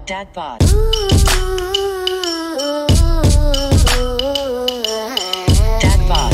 Dad bod. Dad bod.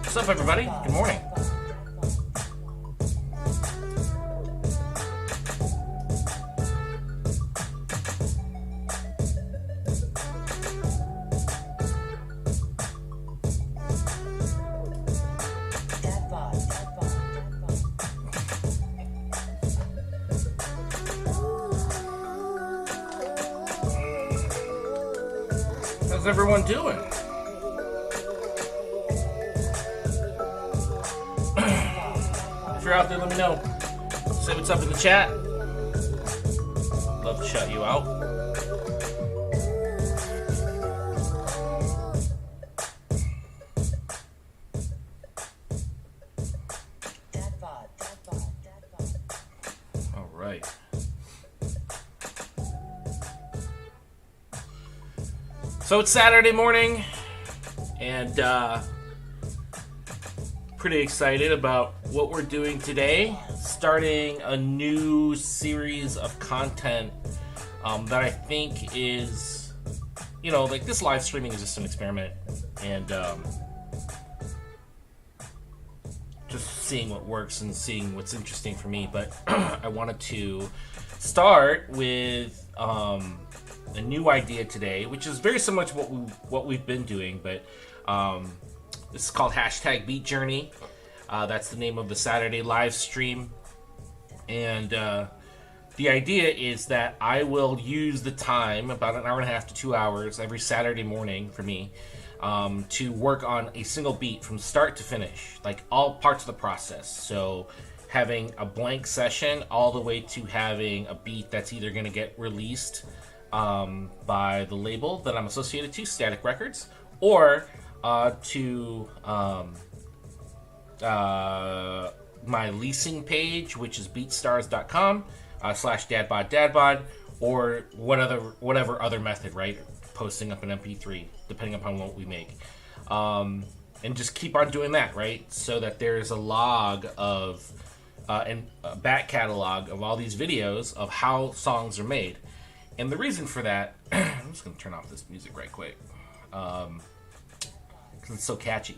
What's up, everybody? Good morning. How's everyone doing? If you're out there, let me know. Say what's up in the chat. Love to shout you out. All right. So it's Saturday morning, and pretty excited about what we're doing today. Starting a new series of content that I think is, like this live streaming is just an experiment, and just seeing what works and seeing what's interesting for me. But I wanted to start with a new idea today, which is very similar to what we've been doing, but this is called Hashtag Beat Journey. That's the name of the Saturday live stream. And the idea is that I will use the time, about an hour and a half to 2 hours, every Saturday morning for me, to work on a single beat from start to finish, like all parts of the process. So having a blank session all the way to having a beat that's either going to get released by the label that I'm associated to, Static Records, or to my leasing page, which is beatstars.com /dadbod, or whatever other method, right? Posting up an MP3, depending upon what we make. And just keep on doing that, right? So that there's a log of, and a back catalog of all these videos of how songs are made. And the reason for that, I'm just going to turn off this music right quick. Because it's so catchy.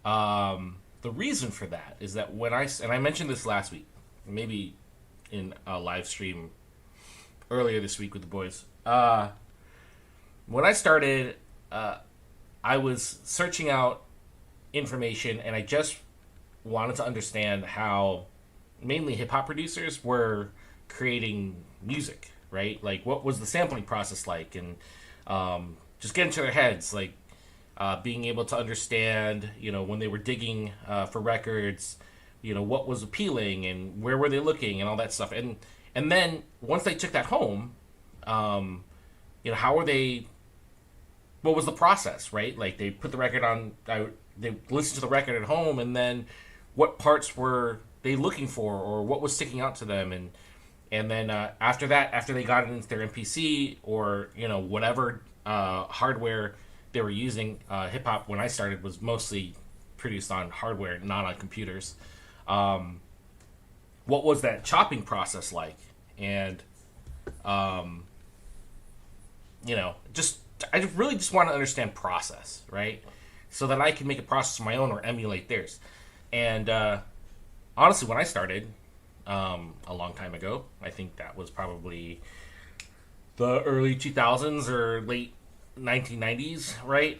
The reason for that is that and I mentioned this last week, maybe in a live stream earlier this week with the boys. When I started, I was searching out information, and I just wanted to understand how mainly hip-hop producers were creating music, right? Like, what was the sampling process like? And just get into their heads, like, being able to understand, when they were digging for records, what was appealing and where were they looking and all that stuff. And then once they took that home, how were they? What was the process, right? Like, they put the record on, they listened to the record at home, and then what parts were they looking for, or what was sticking out to them, and then after that, after they got it into their MPC or whatever hardware they were using, hip hop when I started was mostly produced on hardware, not on computers. What was that chopping process like? And just I really just want to understand process, right? So that I can make a process of my own or emulate theirs. And honestly, when I started a long time ago, I think that was probably the early 2000s or late 1990s, right?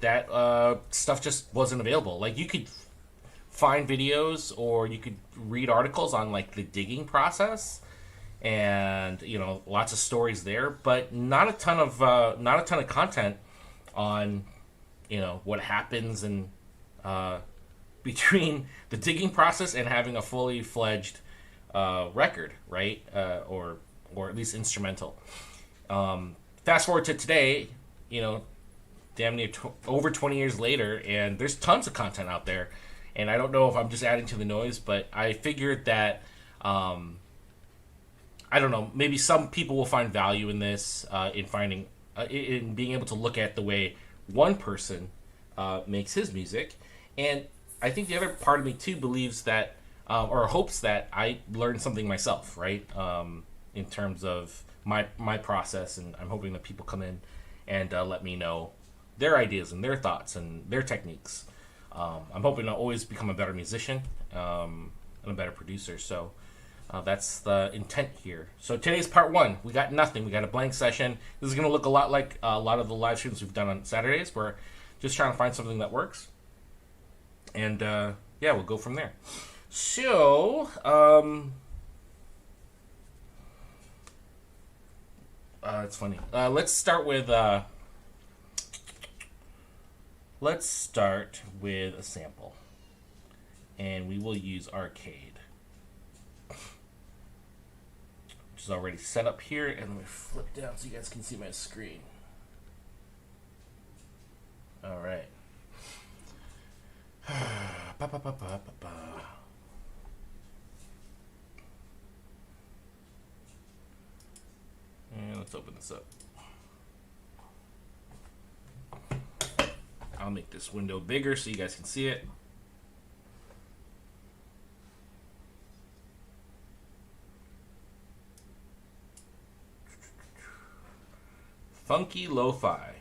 That stuff just wasn't available. Like, you could find videos or you could read articles on like the digging process, and lots of stories there, but not a ton of content on what happens and between the digging process and having a fully fledged record, right? Or at least instrumental. Fast forward to today, damn near over 20 years later, and there's tons of content out there. And I don't know if I'm just adding to the noise, but I figured that I don't know, maybe some people will find value in this, in finding, in being able to look at the way one person makes his music. And I think the other part of me too believes that, or hopes that I learn something myself, right? In terms of my process, and I'm hoping that people come in and let me know their ideas and their thoughts and their techniques. I'm hoping to always become a better musician and a better producer. So that's the intent here. So today's part one. We got nothing. We got a blank session. This is going to look a lot like a lot of the live streams we've done on Saturdays. We're just trying to find something that works. And yeah, we'll go from there. So it's funny. Let's start with a sample, and we will use Arcade, which is already set up here. And let me flip down so you guys can see my screen. All right. And let's open this up. I'll make this window bigger so you guys can see it. Funky Lo-Fi.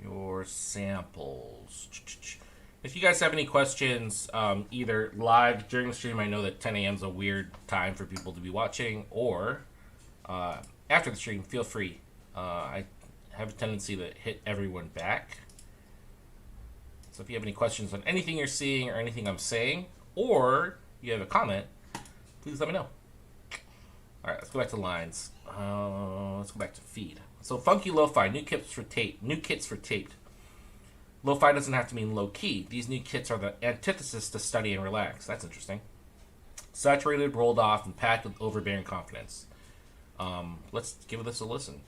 Your samples. If you guys have any questions, either live during the stream, I know that 10 a.m. is a weird time for people to be watching, or after the stream, feel free. I have a tendency to hit everyone back. So if you have any questions on anything you're seeing or anything I'm saying, or you have a comment, please let me know. All right, let's go back to lines. Let's go back to feed. So Funky Lo-Fi, new kits for taped. Lo-Fi doesn't have to mean low-key. These new kits are the antithesis to study and relax. That's interesting. Saturated, rolled off, and packed with overbearing confidence. Let's give this a listen.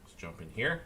Let's jump in here.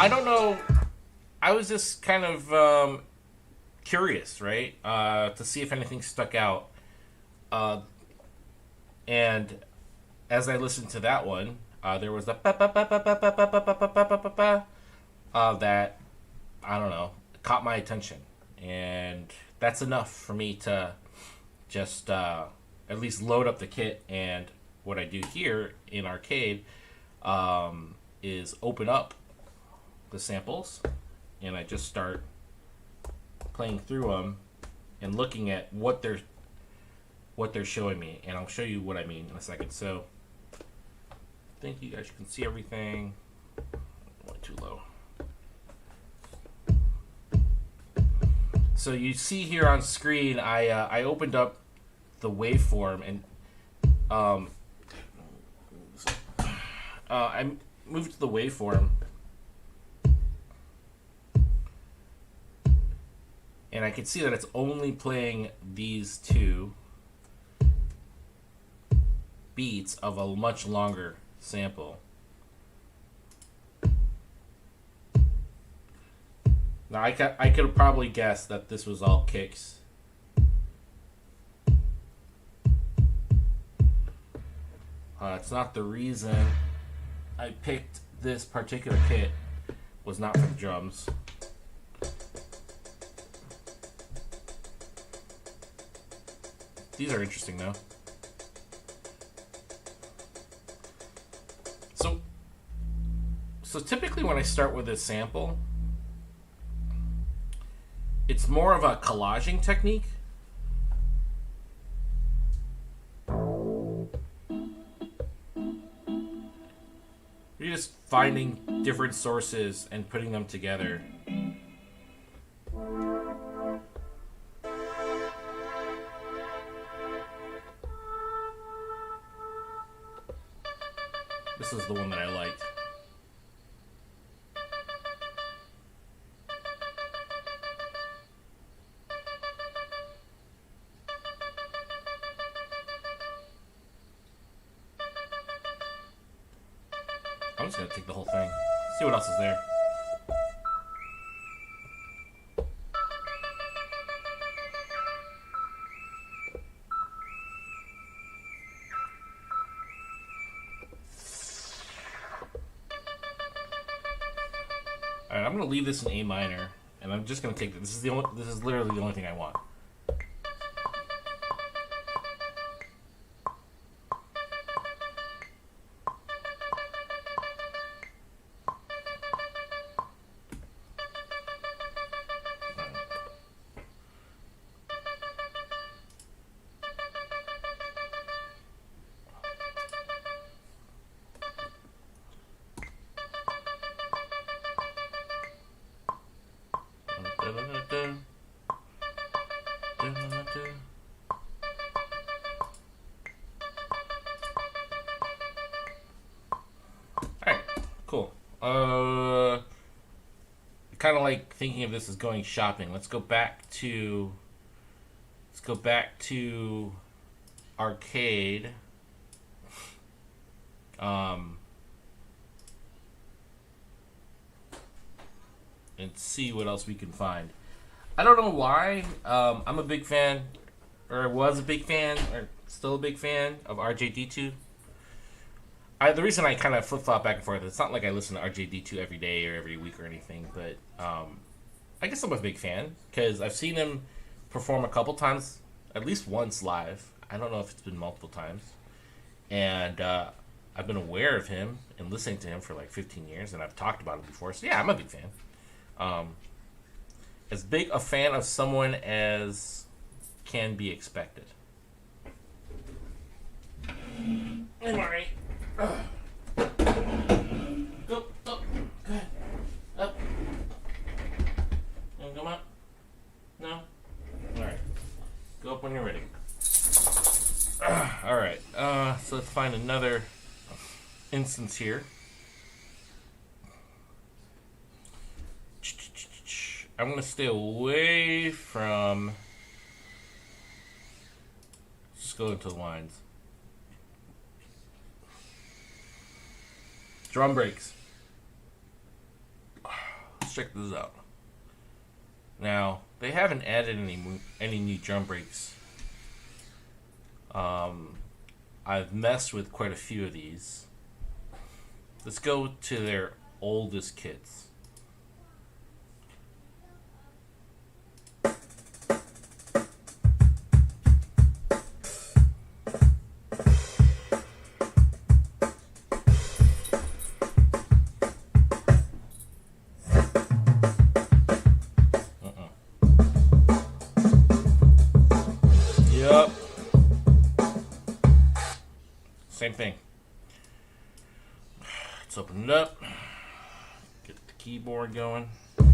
I don't know. I was just kind of curious, right? To see if anything stuck out. And as I listened to that one, there was a that, I don't know, caught my attention. And that's enough for me to just at least load up the kit. And what I do here in Arcade is open up the samples, and I just start playing through them and looking at what they're showing me, and I'll show you what I mean in a second. So I think you guys can see everything. Went too low. So you see here on screen, I opened up the waveform and I moved to the waveform, and I can see that it's only playing these two beats of a much longer sample. Now I could probably guess that this was all kicks. It's not the reason I picked this particular kit. Was not for the drums. These are interesting though. So typically when I start with this sample, it's more of a collaging technique. You're just finding different sources and putting them together. This is the one that I liked. I'm just gonna take the whole thing. See what else is there. Alright, I'm gonna leave this in A minor, and I'm just gonna take this. This is literally the only thing I want. Alright, cool. Kind of like thinking of this as going shopping. Let's go back to arcade. And see what else we can find. I don't know why. I'm a big fan, or I was a big fan, or still a big fan of RJD2. The reason I kind of flip-flop back and forth, it's not like I listen to RJD2 every day or every week or anything, but I guess I'm a big fan because I've seen him perform a couple times, at least once live. I don't know if it's been multiple times. And I've been aware of him and listening to him for like 15 years, and I've talked about him before, so yeah, I'm a big fan. As big a fan of someone as can be expected. I'm alright. Go, up, go ahead, up. You wanna come up? No? Alright. Go up when you're ready. Alright, so let's find another instance here. I'm gonna stay away from. Just go into the lines. Drum breaks. Let's check this out. Now they haven't added any new drum breaks. I've messed with quite a few of these. Let's go to their oldest kits. Yep. Same thing. Let's open it up. keyboard going. But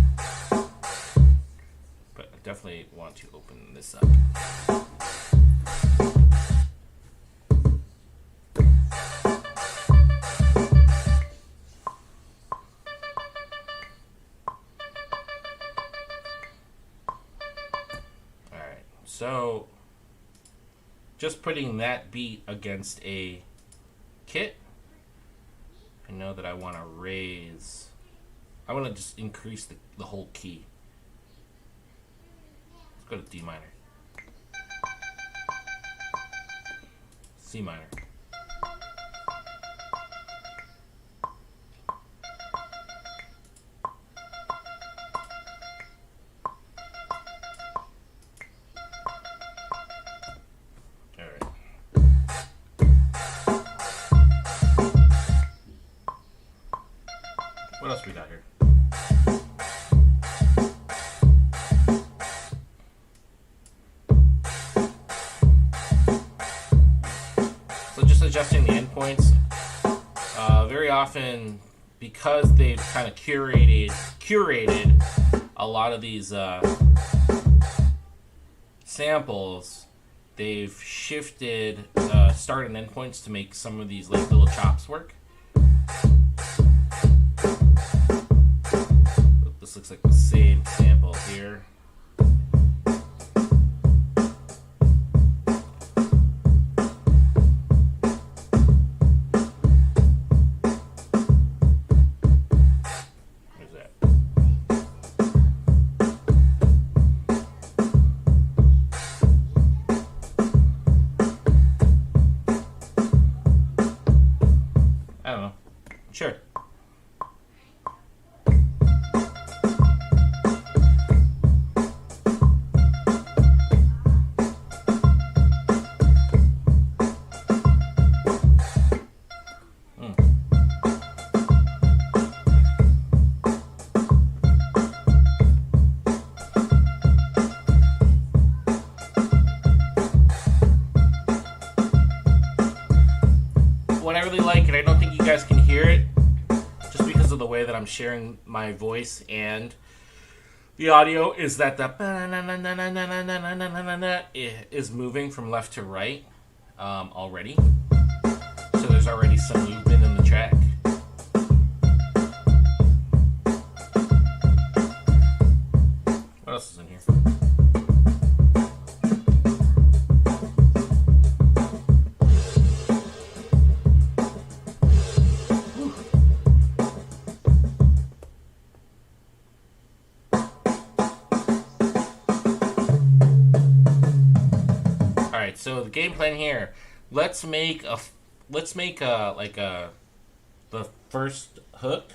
I definitely want to open this up. Alright, so just putting that beat against a kit, I know that I want to raise, I want to just increase the whole key. Let's go to D minor. C minor. What else we got here? So just adjusting the endpoints. Very often, because they've kind of curated a lot of these samples, they've shifted start and endpoints to make some of these like little chops work. This looks like the same sample here. Where's that? I don't know. Sure. What I really like, and I don't think you guys can hear it just because of the way that I'm sharing my voice and the audio, is that the is moving from left to right already. So there's already some movement in the track. What else is in here? So the game plan here, let's make the first hook,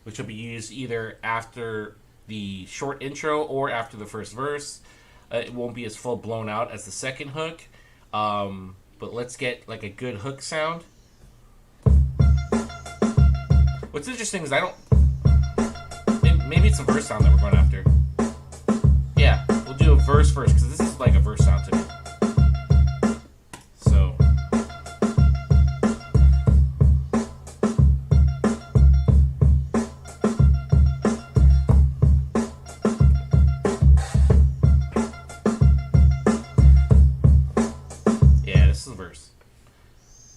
which will be used either after the short intro or after the first verse. It won't be as full blown out as the second hook, but let's get like a good hook sound. What's interesting is maybe it's a verse sound that we're going after. Yeah, we'll do a verse first because this is like a verse sound to me.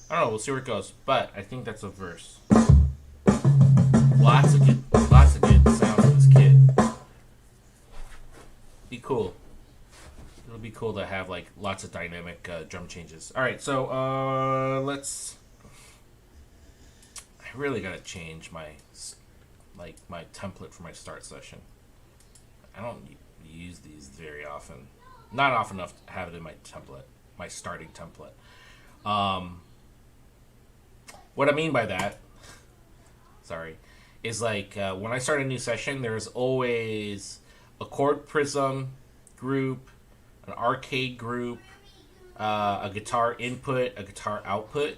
I don't know, we'll see where it goes, but I think that's a verse. Lots of good sounds in this kit. Be cool. It'll be cool to have like lots of dynamic drum changes. All right, so I really gotta change my template for my start session. I don't use these very often. Not often enough to have it in my template, my starting template. What I mean by that, is like when I start a new session, there's always a chord prism group, an arcade group, a guitar input, a guitar output.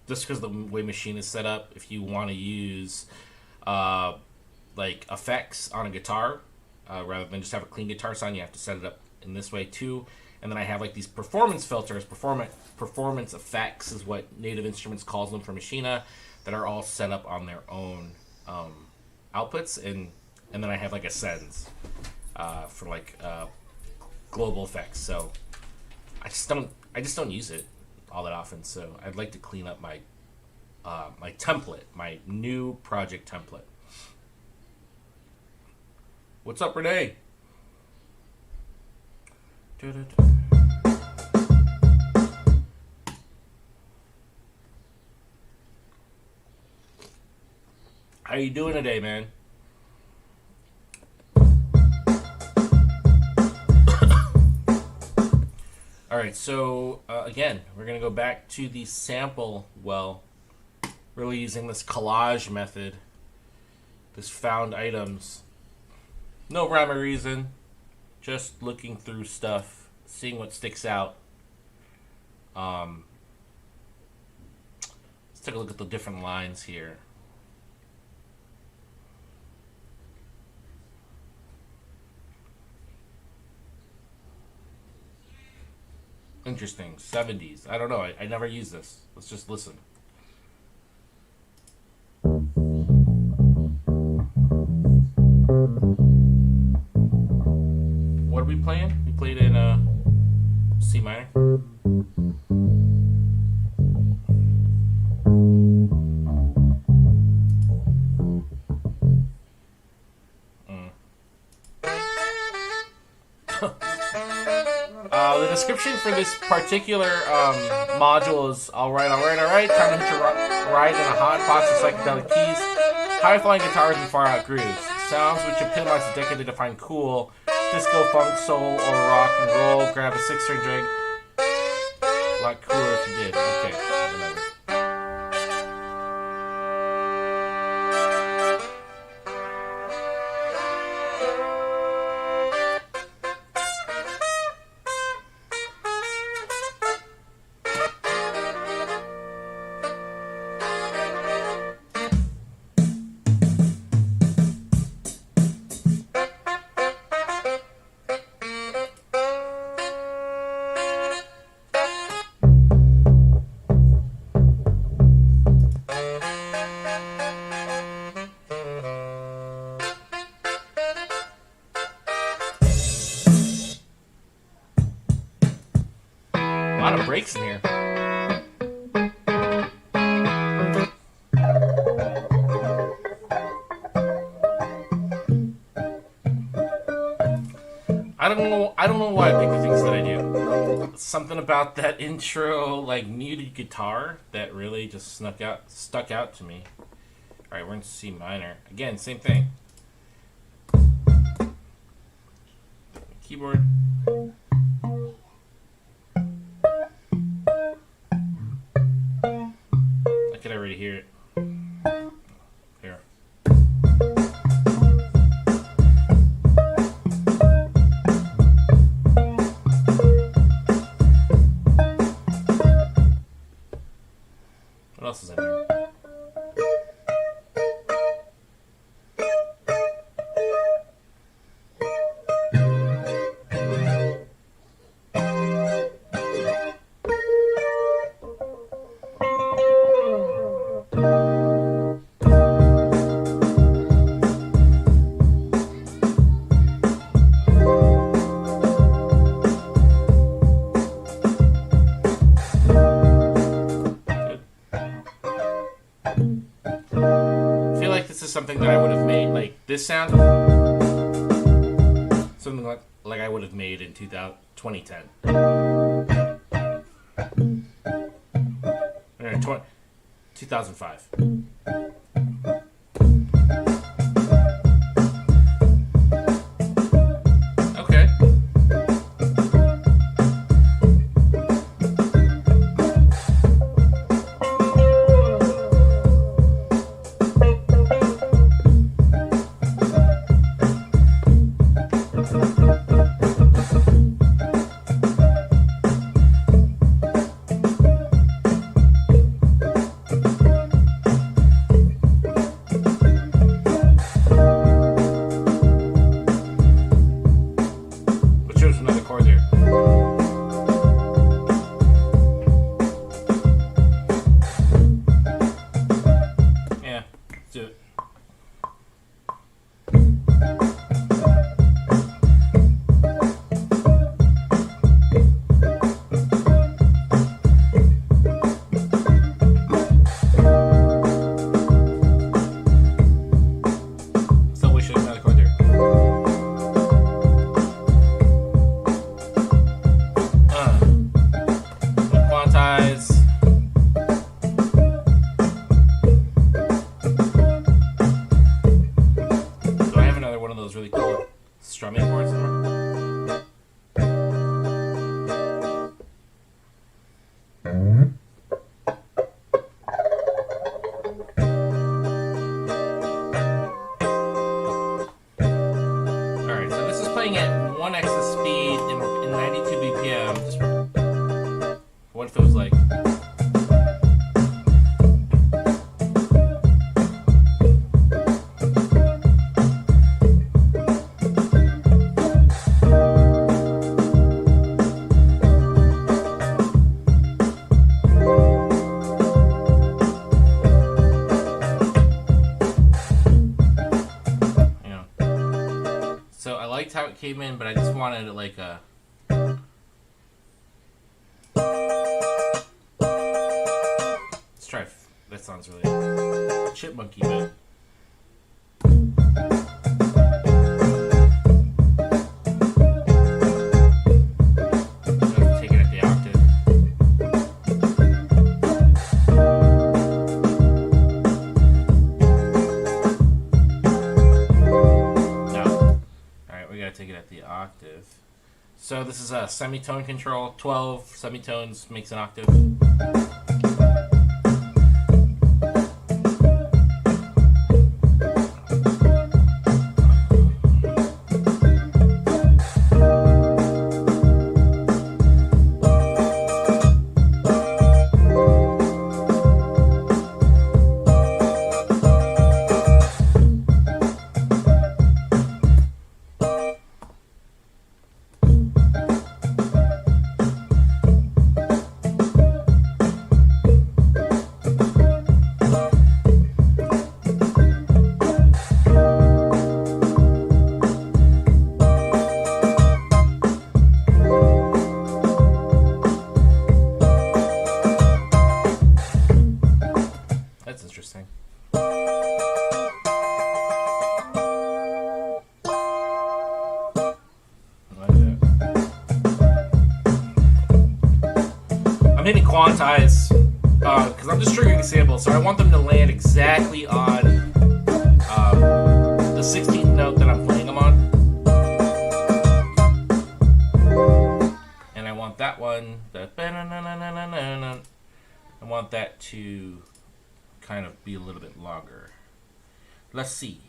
Just because the way Maschine is set up, if you want to use like effects on a guitar rather than just have a clean guitar sound, you have to set it up in this way too. And then I have like these performance filters, performance effects is what Native Instruments calls them for Maschine, that are all set up on their own outputs, and then I have like a sends for like global effects. So I just don't use it all that often. So I'd like to clean up my my template, my new project template. What's up, Renee? How you doing today, man? All right, so again, we're gonna go back to the sample well, really using this collage method, this found items. No rhyme or reason, just looking through stuff, seeing what sticks out. Let's take a look at the different lines here. Interesting. 70s. I don't know. I never use this. Let's just listen. What are we playing? We played in C minor. The description for this particular module is alright. Time to hit your ride in a hot box of psychedelic keys, high-flying guitars, and far-out grooves. Sounds which epitomize the decade to define cool, disco, funk, soul, or rock and roll. Grab a 6-string drag. A lot cooler if you did. Okay, whatever. A lot of breaks in here. I don't know why I pick the things that I do. Something about that intro, like muted guitar, that really just stuck out to me. All right, we're in C minor again. Same thing. Keyboard. I could already hear it. Here. What else is in here? Something that I would have made, like this sound, something like I would have made in 2010. 2005. Okay. 1x the speed in 92 BPM. What if it was like... How it came in, but I just wanted it like a... Let's try... That sounds really chipmunky, but... Take it at the octave. Take it at the octave. So this is a semitone control. 12 semitones makes an octave. Interesting. I'm hitting quantize because I'm just triggering samples, so I want them to land exactly on the 16th note that I'm playing them on, and I want that one. I want that to kind of be a little bit longer. Let's see.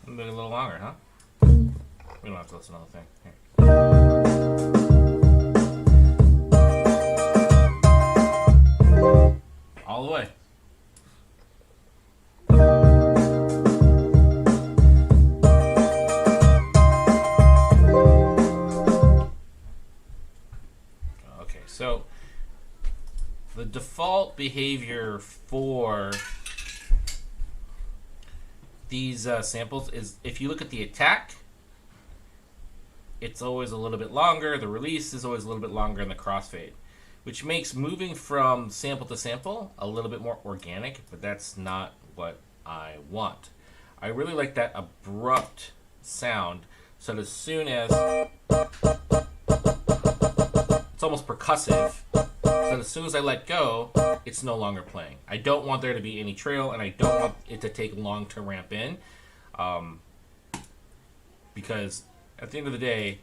Maybe a little longer, huh? We don't have to listen to the whole thing. Here. All the way. Okay, so the default behavior for these samples is, if you look at the attack, it's always a little bit longer, the release is always a little bit longer, and the crossfade, which makes moving from sample to sample a little bit more organic, but that's not what I want. I really like that abrupt sound, so as soon as it's almost percussive, so as soon as I let go, it's no longer playing. I don't want there to be any trail, and I don't want it to take long to ramp in, because at the end of the day,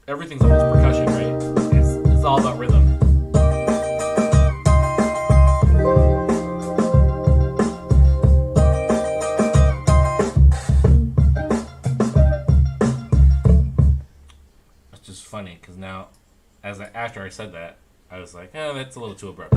everything's almost percussion, right? It's all about rhythm. It's just funny because now, after I said that, I was like, oh, that's a little too abrupt.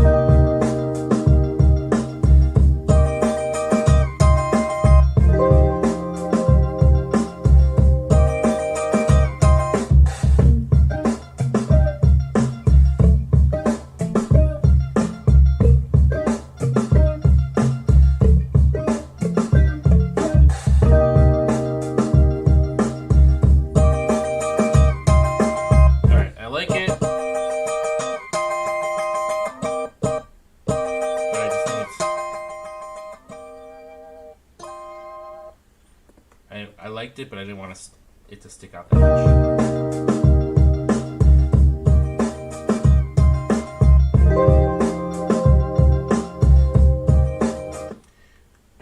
I liked it, but I didn't want it to stick out that much.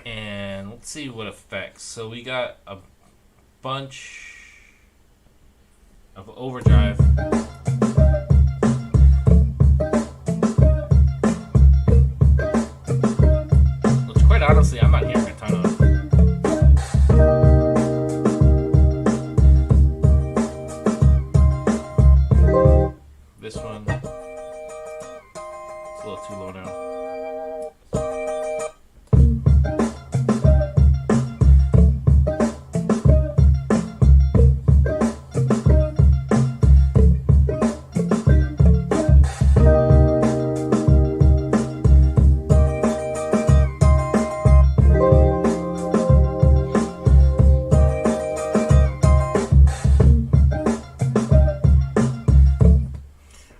And let's see what a effects. So we got a bunch of overdrive. Which, quite honestly, I'm not hearing a ton of. This one, it's a little too low now.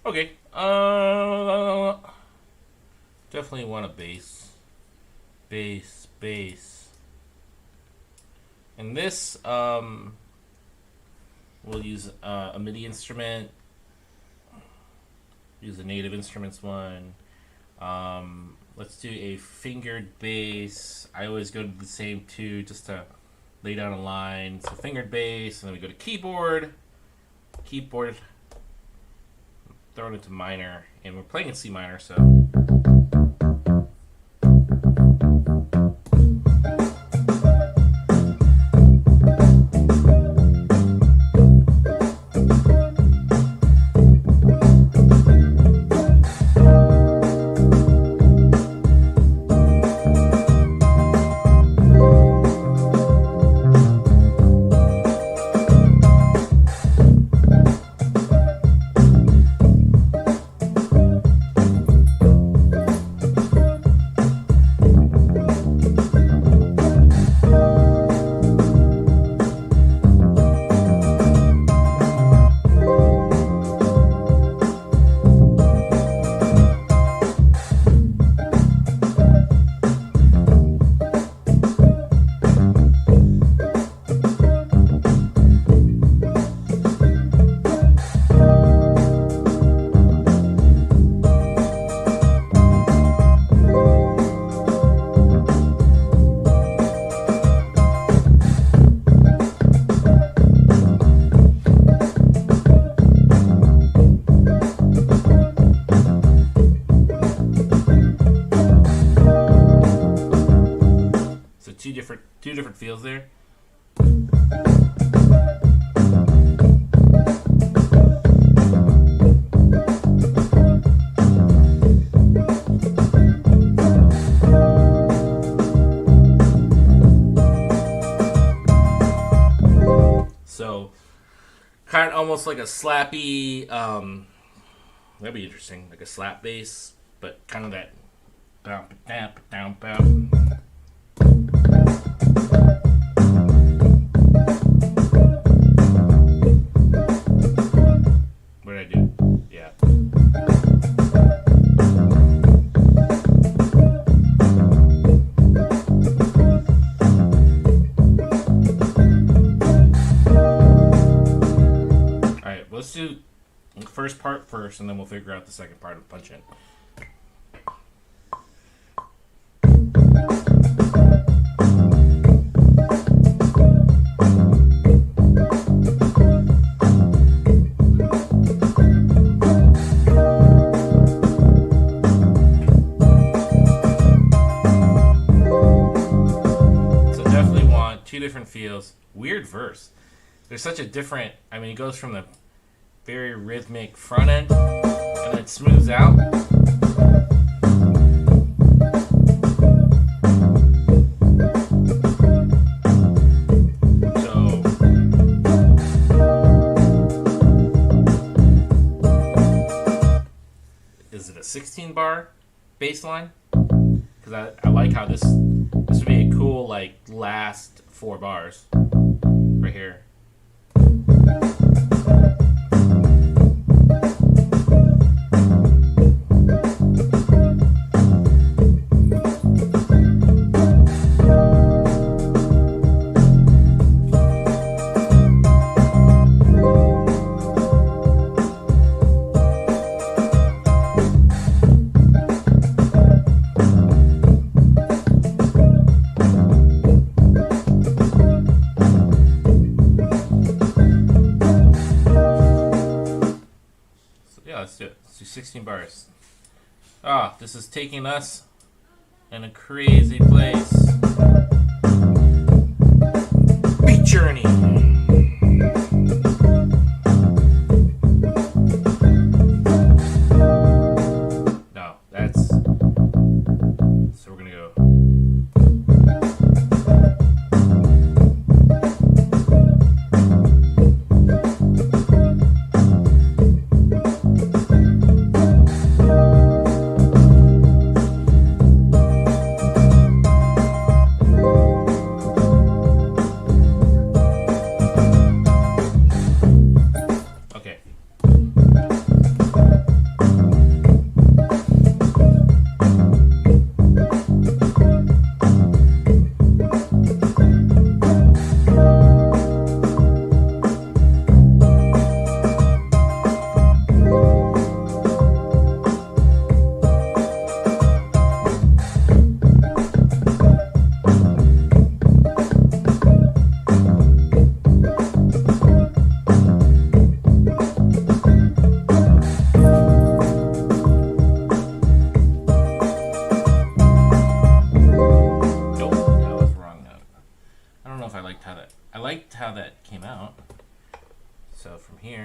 Okay, definitely want a bass. Bass. And this, we'll use a MIDI instrument, use the Native Instruments one. Let's do a fingered bass. I always go to the same two just to lay down a line. So fingered bass, and then we go to keyboard, throw it into minor, and we're playing in C minor, so. Two different feels there. So kind of almost like a slappy, that'd be interesting, like a slap bass, but kind of that down, down, down, down. What did I do? Yeah. Alright, let's do the first part first, and then we'll figure out the second part of punch in. Different feels. Weird verse. There's such a different, I mean, it goes from the very rhythmic front end and then it smooths out. So is it a 16 bar bass line? Because I like how this would be a cool like last 4 bars right here. 16 bars. Ah, this is taking us in a crazy place. Beat Journey. No, that's... So we're gonna go... How that came out. So from here,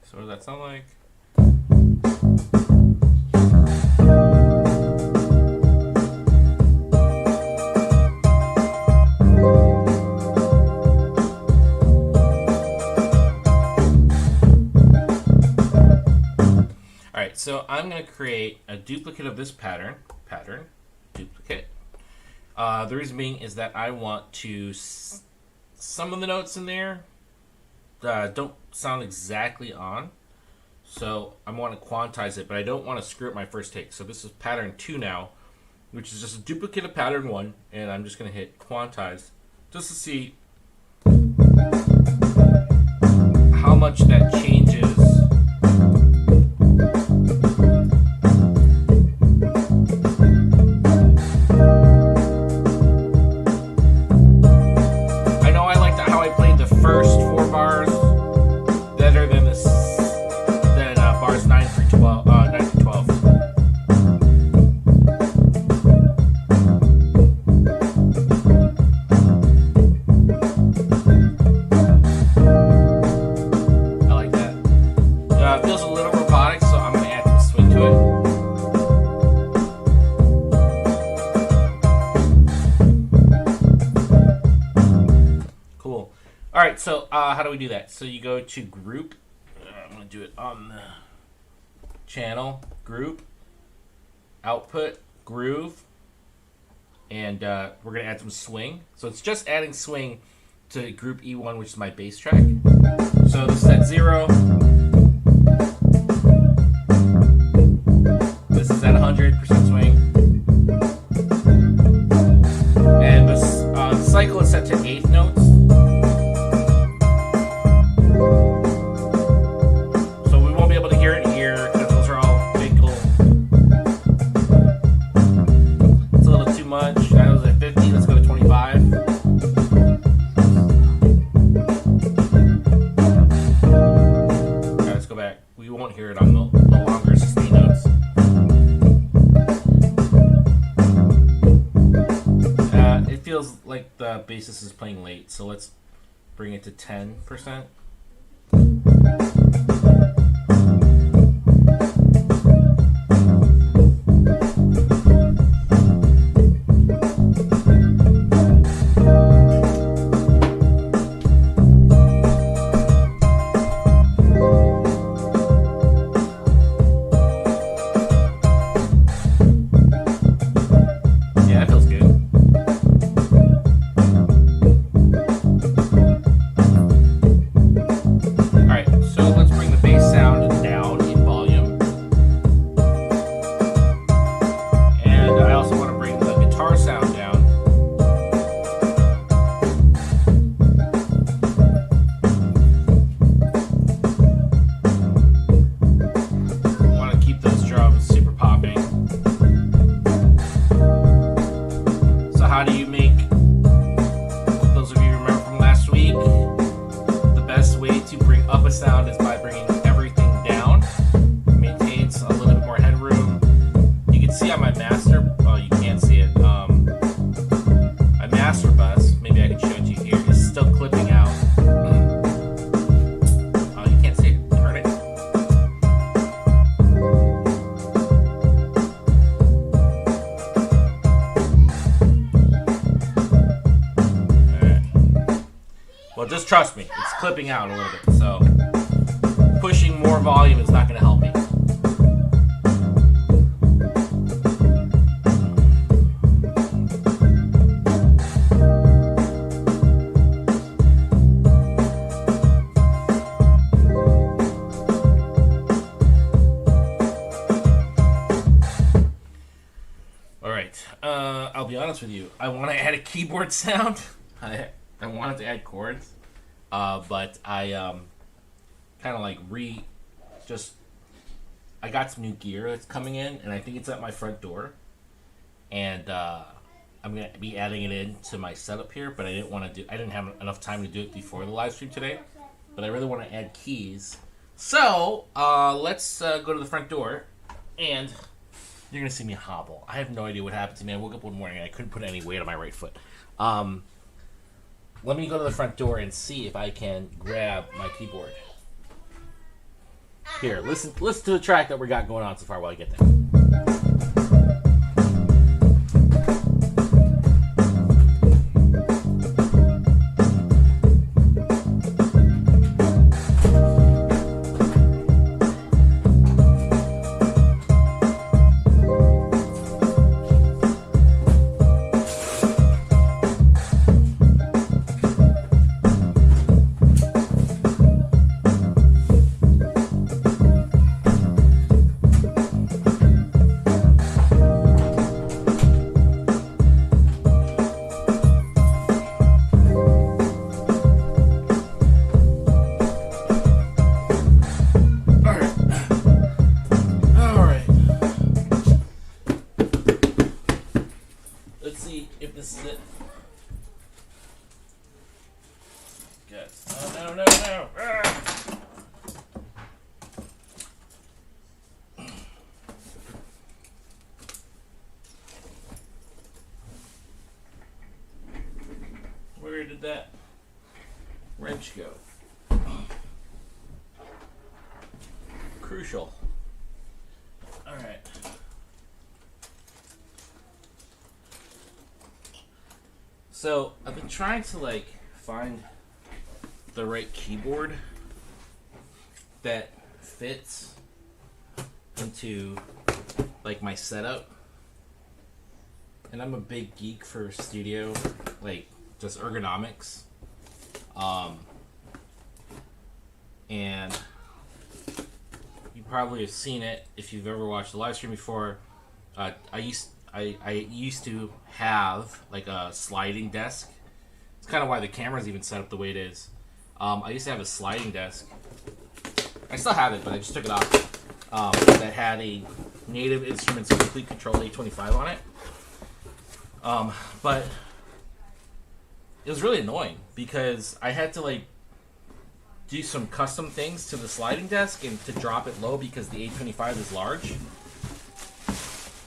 so what does that sound like? Alright, so I'm going to create a duplicate of this pattern, duplicate. The reason being is that I want to, some of the notes in there don't sound exactly on, so I want to quantize it, but I don't want to screw up my first take. So this is pattern 2 now, which is just a duplicate of pattern 1, and I'm just going to hit quantize just to see how much that changes. Alright, so how do we do that? So you go to group. I'm going to do it on the channel. Group. Output. Groove. And we're going to add some swing. So it's just adding swing to group E1, which is my bass track. So this is at 0. This is at 100% swing. And this cycle is set to 8th notes. Hear it on the longer 16 notes. It feels like the bassist is playing late, so let's bring it to 10%. sound is by bringing everything down. It maintains a little bit more headroom. You can see on my master, oh, you can't see it. My master bus, maybe I can show it to you here, is still clipping out. Oh, you can't see it. Turn it. Well, just trust me, it's clipping out a little bit, so pushing more volume is not going to help me. Alright, I'll be honest with you, I want to add a keyboard sound. I wanted to add chords, but I kind of like I got some new gear that's coming in, and I think it's at my front door, and I'm gonna be adding it into my setup here. But I didn't have enough time to do it before the live stream today, but I really want to add keys. So let's go to the front door, and you're gonna see me hobble. I have no idea what happened to me. I woke up one morning and I couldn't put any weight on my right foot. Let me go to the front door and see if I can grab my keyboard. Here, listen to the track that we got going on so far while I get there. Where did that wrench go? Crucial. Alright. So, I've been trying to find the right keyboard that fits into my setup. And I'm a big geek for studio, just ergonomics. And you probably have seen it if you've ever watched the live stream before. I used to have a sliding desk. It's kind of why the camera's even set up the way it is. I used to have a sliding desk. I still have it, but I just took it off. That had a Native Instruments Complete Control A25 on it. But it was really annoying because I had to do some custom things to the sliding desk and to drop it low because the A25 is large.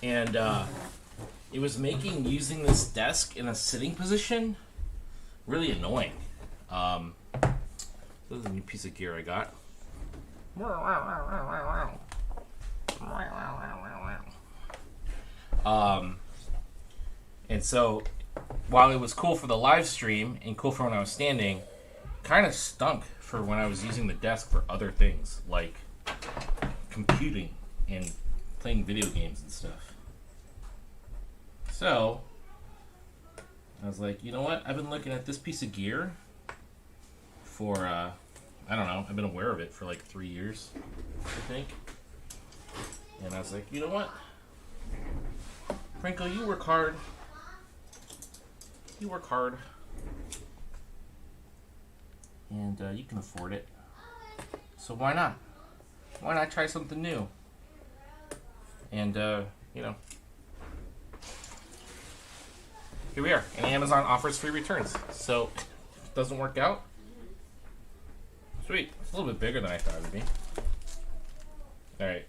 And it was making using this desk in a sitting position really annoying. This is a new piece of gear I got. And so while it was cool for the live stream and cool for when I was standing, kind of stunk for when I was using the desk for other things like computing and playing video games and stuff. So I was like, you know what? I've been looking at this piece of gear for, I don't know, I've been aware of it for 3 years, I think. And I was like, you know what? Franco, you work hard. You work hard. And you can afford it. So why not? Why not try something new? And, you know. Here we are. And Amazon offers free returns. So, if it doesn't work out, Sweet. It's a little bit bigger than I thought it would be. Alright.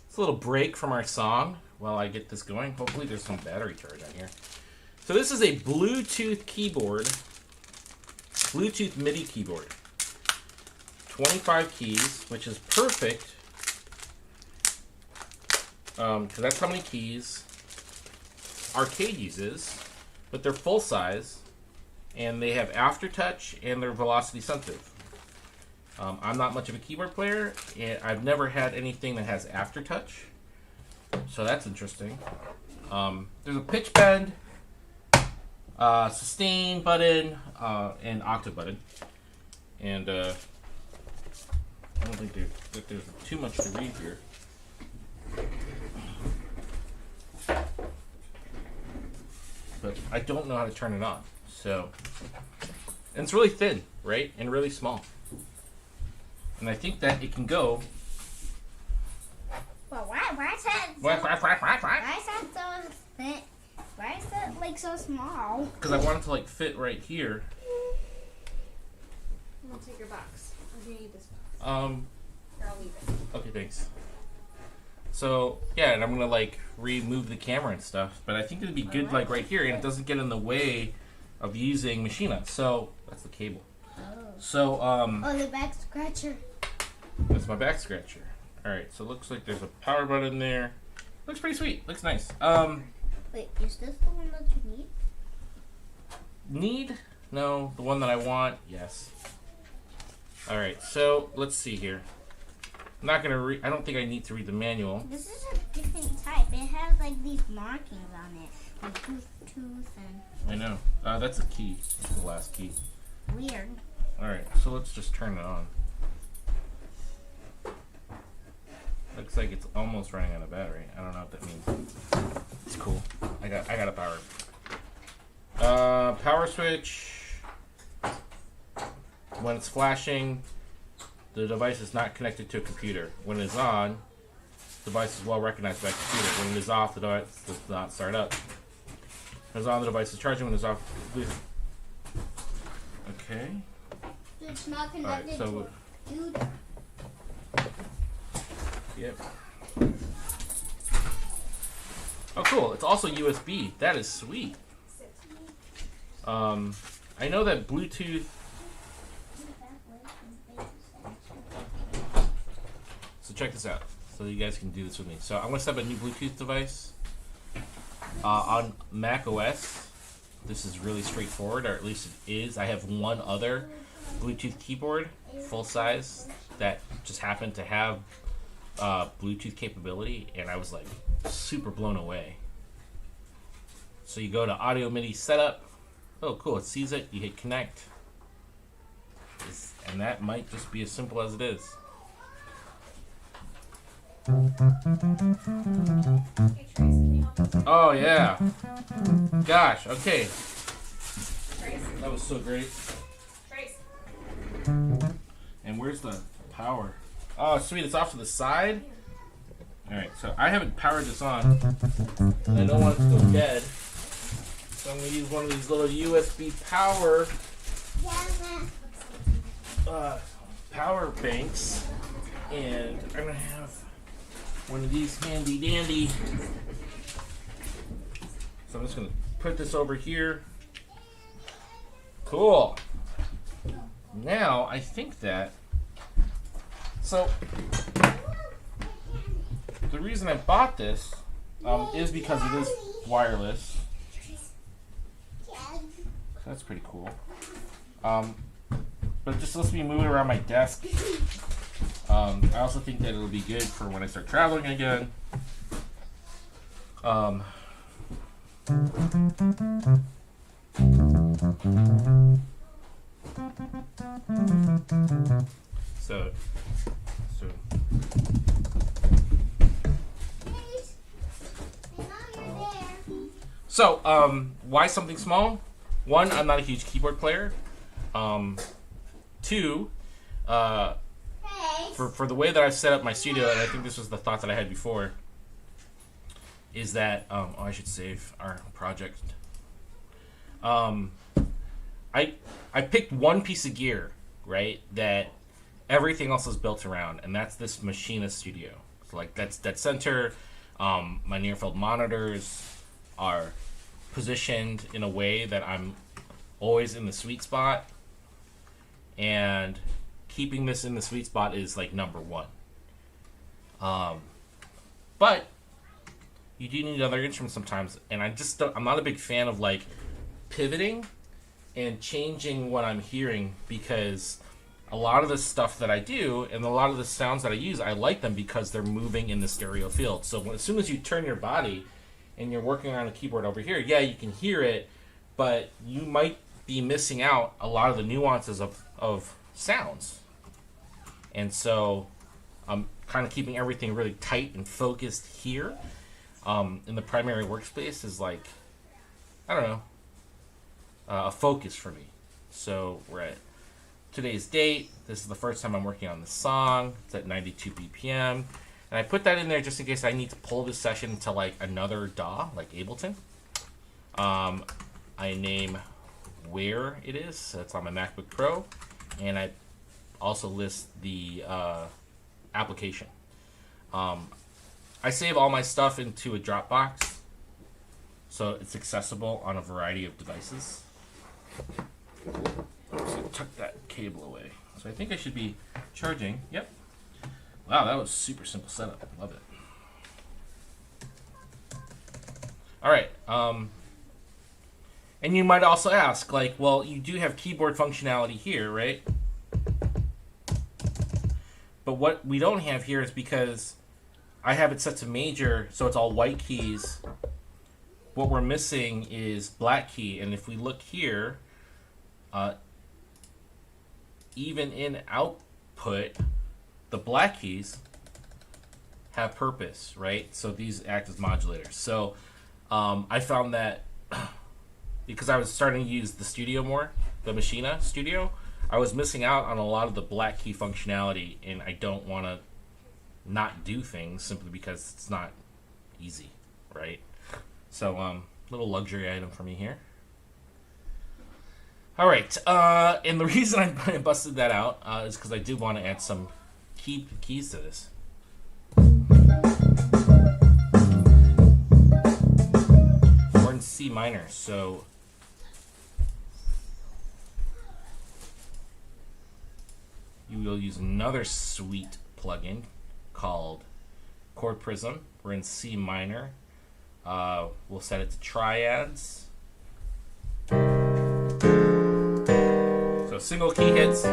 It's a little break from our song while I get this going. Hopefully there's some battery charge on here. So this is a Bluetooth keyboard. Bluetooth MIDI keyboard. 25 keys, which is perfect. Because that's how many keys Arcade uses. But they're full size. And they have aftertouch and they're velocity sensitive. I'm not much of a keyboard player, and I've never had anything that has aftertouch, so that's interesting. There's a pitch bend, sustain button, and octave button, and I don't think there's too much to read here. But I don't know how to turn it on, so, and it's really thin, right, and really small. And I think that it can go. Well, why is that? Why Why is that so thin? Why is that like so small? Because I want it to like fit right here. I'm gonna take your box. I'm gonna need this box. Um. Here, I'll leave it. Okay, thanks. So yeah, and I'm gonna like remove the camera and stuff, but I think it'd be good like right here, and it doesn't get in the way of using Machina. So that's the cable. So Oh, the back scratcher. that's my back scratcher. All right, so it looks like there's a power button there. Looks pretty sweet. Looks nice. Wait, is this the one that you need? Need? No, the one that I want. Yes. All right, so let's see here. I'm not gonna read. I don't think I need to read the manual. This is a different type. It has like these markings on it, like Bluetooth and I know. That's a key. That's the last key. weird. All right, so let's just turn it on. Looks like it's almost running out of battery. I don't know what that means. It's cool. I got a power. Power switch. When it's flashing, the device is not connected to a computer. When it is on, the device is well recognized by a computer. When it is off, the device does not start up. When it is on, the device is charging. When it is off, okay. It's not All right, connected so to a computer. yep. Oh, cool. It's also USB. That is sweet. I know that Bluetooth. So check this out. So you guys can do this with me. So I'm gonna set up a new Bluetooth device on Mac OS. This is really straightforward, or at least it is. I have one other Bluetooth keyboard, full size, that just happened to have Bluetooth capability, and I was like super blown away. So you go to Audio MIDI Setup. Oh, cool! It sees it. You hit connect, and that might just be as simple as it is. Hey, Trace, can you help us? Oh yeah. Gosh. Okay. Trace? That was so great. Trace? And where's the power? Oh, sweet. It's off to the side. All right. So I haven't powered this on, and I don't want it to go dead. So I'm gonna use one of these little USB power banks, and I'm gonna have one of these handy dandy. So I'm just gonna put this over here. Cool. Now I think that. So the reason I bought this is because it is wireless. That's pretty cool. But it just lets me move it around my desk. I also think that it'll be good for when I start traveling again. So, why something small? One, I'm not a huge keyboard player. Two, for the way that I've set up my studio, and I think this was the thought that I had before, is that I should save our project. I picked one piece of gear, right, that everything else is built around, and that's this Machina Studio. So like that's dead center. My near field monitors are positioned in a way that I'm always in the sweet spot, and keeping this in the sweet spot is like number one. But you do need other instruments sometimes, and I'm not a big fan of like pivoting and changing what I'm hearing, because a lot of the stuff that I do and a lot of the sounds that I use, I like them because they're moving in the stereo field. So as soon as you turn your body and you're working on a keyboard over here, yeah, you can hear it, but you might be missing out a lot of the nuances of sounds. And so I'm kind of keeping everything really tight and focused here. In the primary workspace is like, I don't know, a focus for me. So we're at today's date. This is the first time I'm working on this song. It's at 92 BPM. And I put that in there just in case I need to pull this session to like another DAW, like Ableton. I name where it is. So it's on my MacBook Pro. And I also list the application. I save all my stuff into a Dropbox, so it's accessible on a variety of devices. I'm just gonna tuck that cable away. So I think I should be charging. Yep. Wow, that was super simple setup. Love it. All right. And you might also ask, like, well, you do have keyboard functionality here, right? But what we don't have here is because I have it set to major, so it's all white keys. What we're missing is black key, and if we look here, even in output, the black keys have purpose, right? So these act as modulators. So I found that because I was starting to use the studio more, the Machina Studio, I was missing out on a lot of the black key functionality, and I don't want to not do things simply because it's not easy, right? So little luxury item for me here. All right, and the reason I busted that out is because I do want to add some keys to this. We're in C minor, so you will use another sweet plugin called Chord Prism. We're in C minor. We'll set it to triads. So single key hits.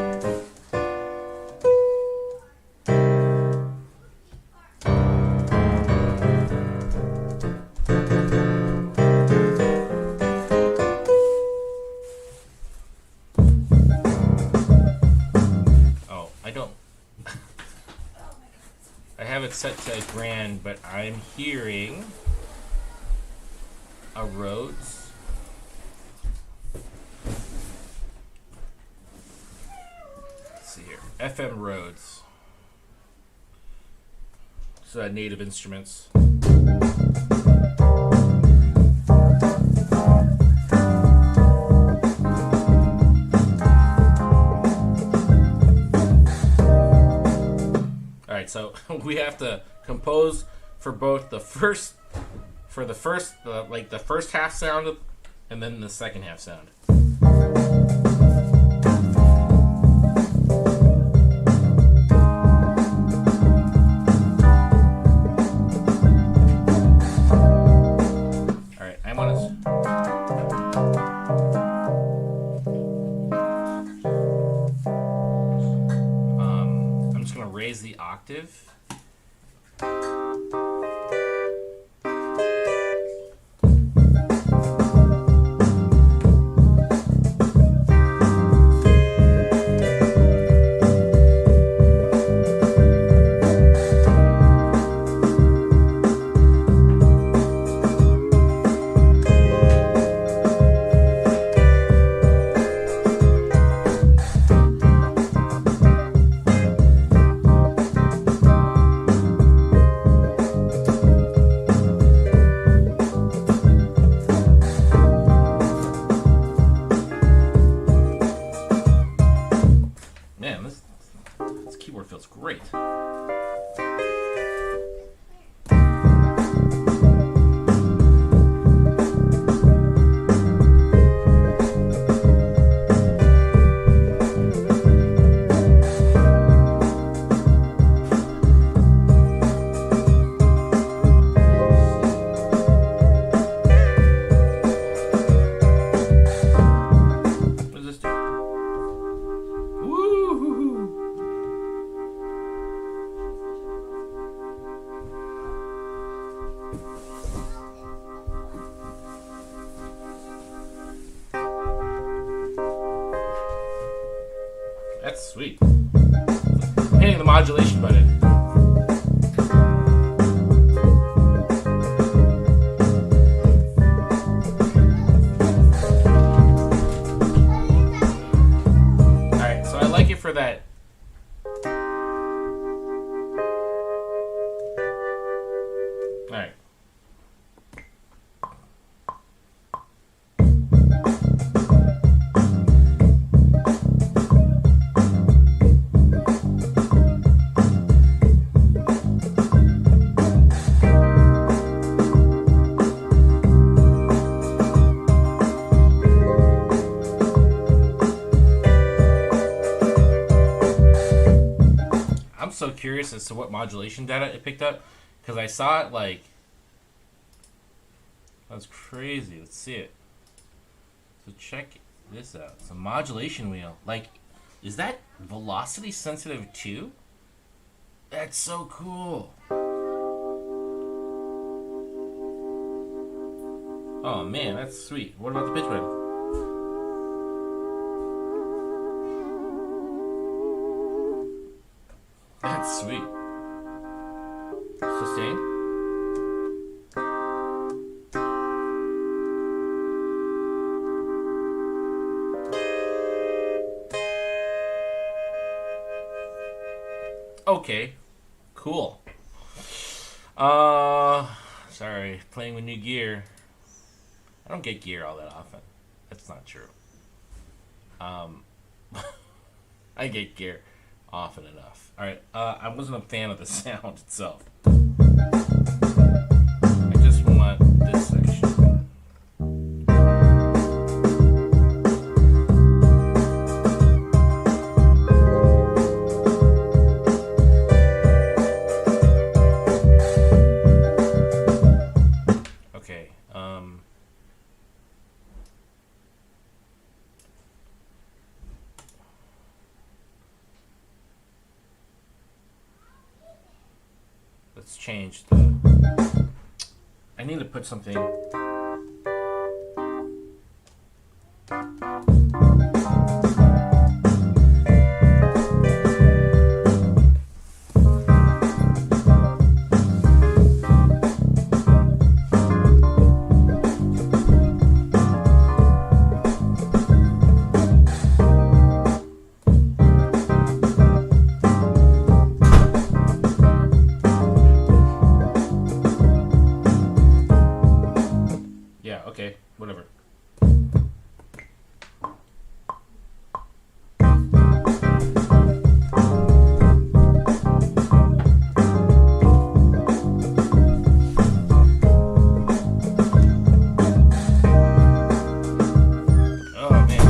Oh, I don't. I have it set to grand, but I'm hearing a Rhodes. Let's see here. FM Rhodes. So Native Instruments. Alright, so we have to compose for both the first half sound and then the second half sound. All right, I'm just gonna raise the octave. That's sweet. Hitting the modulation button. Alright, so I like it for that. Alright. I'm so curious as to what modulation data it picked up, because I saw it like, that's crazy. Let's see it. So check this out. It's a modulation wheel. Like, is that velocity sensitive too? That's so cool. Oh man, that's sweet. What about the pitch bend? That's sweet. Sustain. Okay. Cool. Sorry, playing with new gear. I don't get gear all that often. That's not true. I get gear often enough. Alright, I wasn't a fan of the sound itself. I just want this section. Okay, let's change the... I need to put something... Yeah, okay, whatever. Oh man.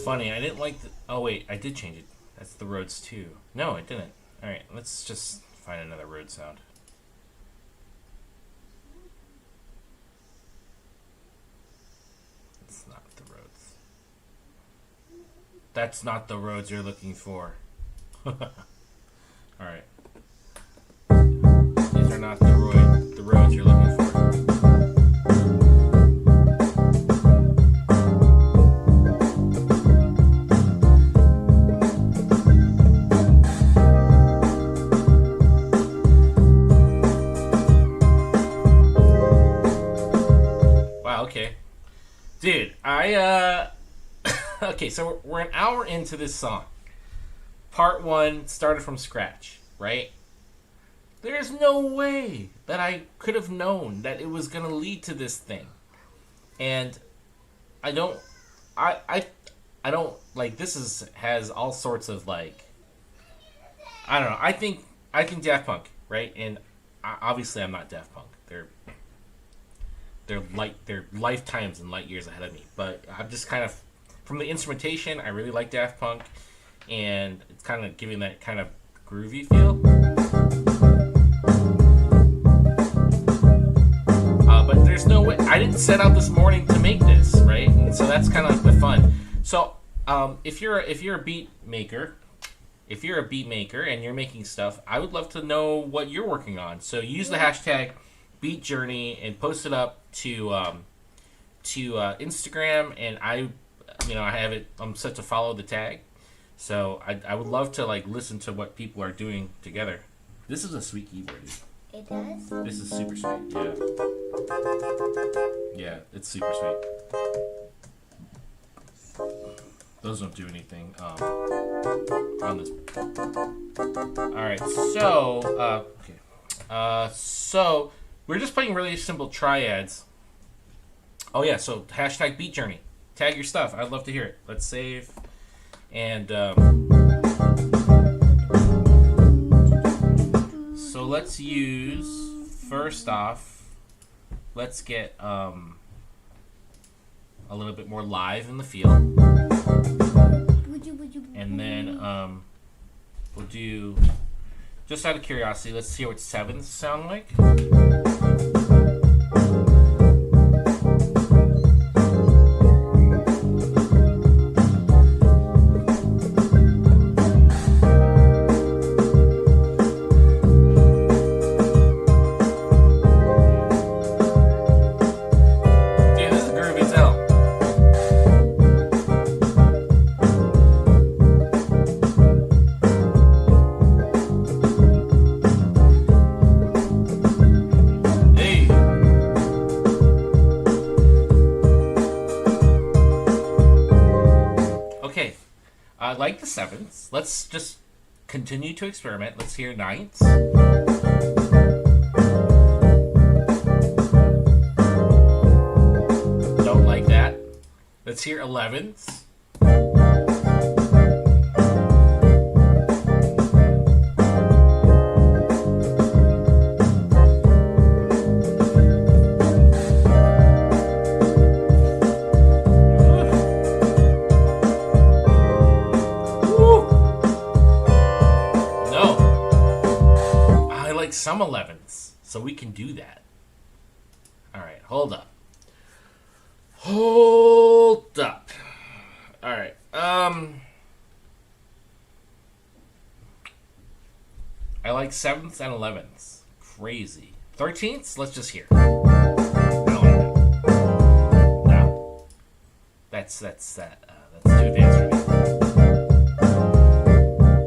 Funny, I didn't like the... Oh wait, I did change it. That's the Rhodes too. No, I didn't. Alright, let's just find another Rhodes sound. It's not the Rhodes. That's not the Rhodes you're looking for. Alright. These are not the Rhodes you're looking for. Okay. Dude, okay, so we're an hour into this song. Part 1 started from scratch, right? There's no way that I could have known that it was going to lead to this thing. And I don't like, this has all sorts of, like, I don't know. I think Daft Punk, right? And obviously I'm not Daft Punk. They're lifetimes and light years ahead of me. But I'm just kind of, from the instrumentation, I really like Daft Punk, and it's kind of giving that kind of groovy feel. But there's no way. I didn't set out this morning to make this, right? And so that's kind of like the fun. So if you're a beat maker, and you're making stuff, I would love to know what you're working on. So use the hashtag BeatJourney and post it up to Instagram, and I have it. I'm set to follow the tag. So I would love to, like, listen to what people are doing together. This is a sweet keyboard. It does? This is super sweet. Yeah. Yeah, it's super sweet. Those don't do anything on this. Alright, so so we're just playing really simple triads. Oh yeah, so hashtag BeatJourney. Tag your stuff. I'd love to hear it. Let's save. And so let's use, first off, let's get a little bit more live in the feel. And then we'll do, just out of curiosity, let's see what sevenths sound like. I like the sevenths. Let's just continue to experiment. Let's hear ninths. Don't like that. Let's hear 11ths. Some 11ths, so we can do that. Alright, hold up. Hold up. Alright, I like 7ths and 11ths. Crazy. 13ths, let's just hear. No. That's too advanced for me.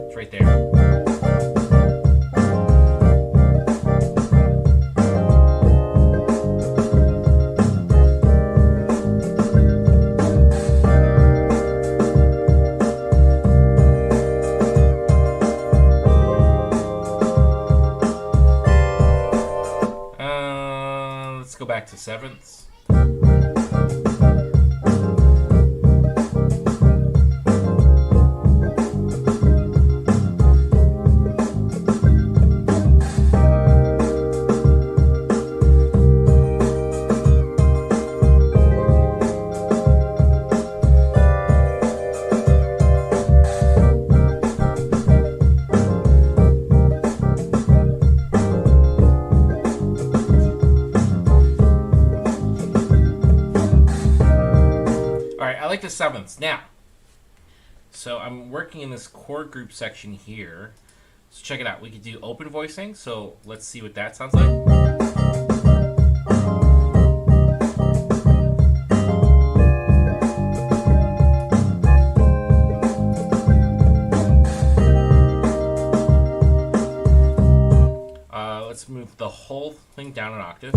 It's right there. Go back to sevenths. The sevenths now. So I'm working in this chord group section here. So check it out. We could do open voicing. So let's see what that sounds like. Let's move the whole thing down an octave.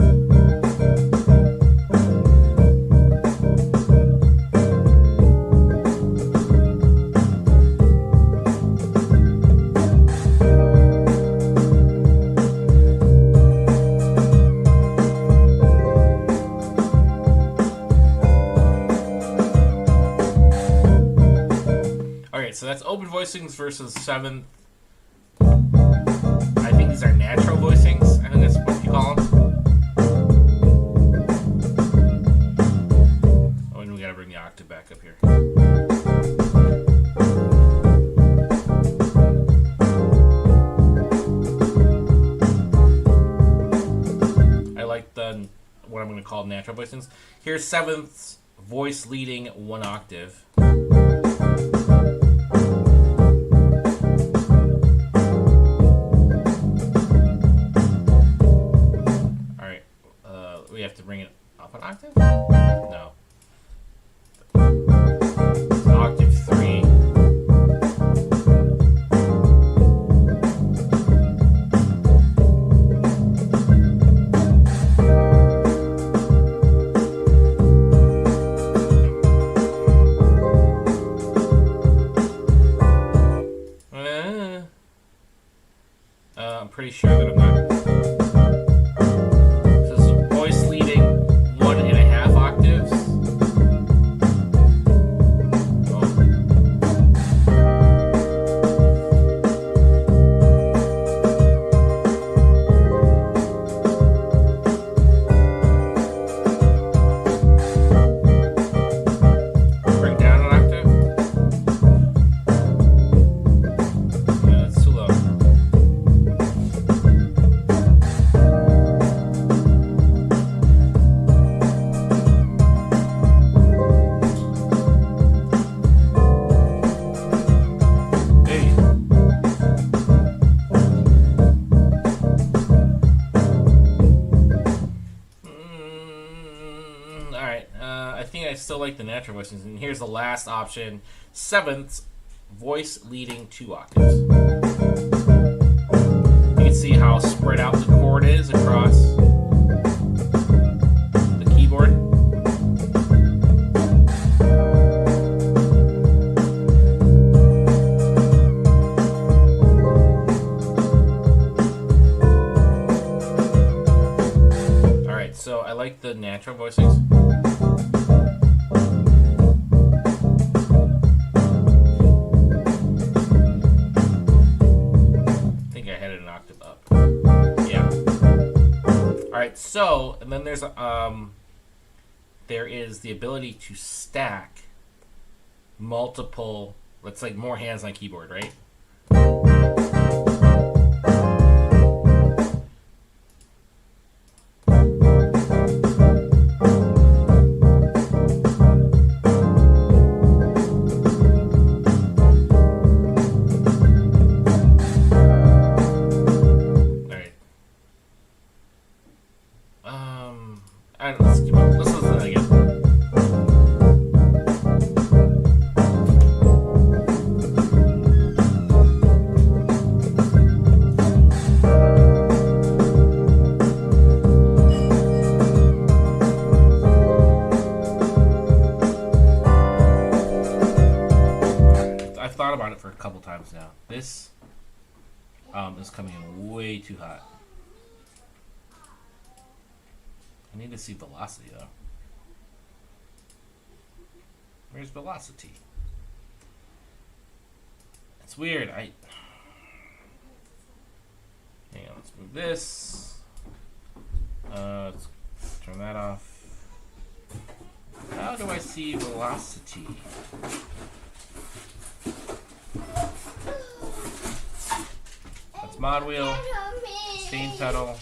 so that's open voicings versus 7th. I think these are natural voicings. I think that's what you call them. Oh, and we gotta bring the octave back up here. I like the what I'm gonna call natural voicings. Here's 7th's voice leading 1 octave. Alright, we have to bring it up an octave? No. It's octave 3. I'm pretty sure that I'm not. This is voice leading 1.5 octaves. Bring down an octave. Yeah, that's too low. Hey. Alright, I think I still like the natural voices. And here's the last option. 7th, voice leading 2 octaves. You can see how spread out the chord is across the keyboard. Alright, so I like the natural voicings. I think I had it an octave up. Yeah. Alright, so, and then there is the ability to stack multiple, let's like more hands on keyboard, right? I don't know, let's listen to that again. I've thought about it for a couple times now. This is coming in way too hot. I need to see velocity though. Where's velocity? It's weird. Hang on, let's move this. Let's turn that off. How do I see velocity? That's mod wheel, steam pedal.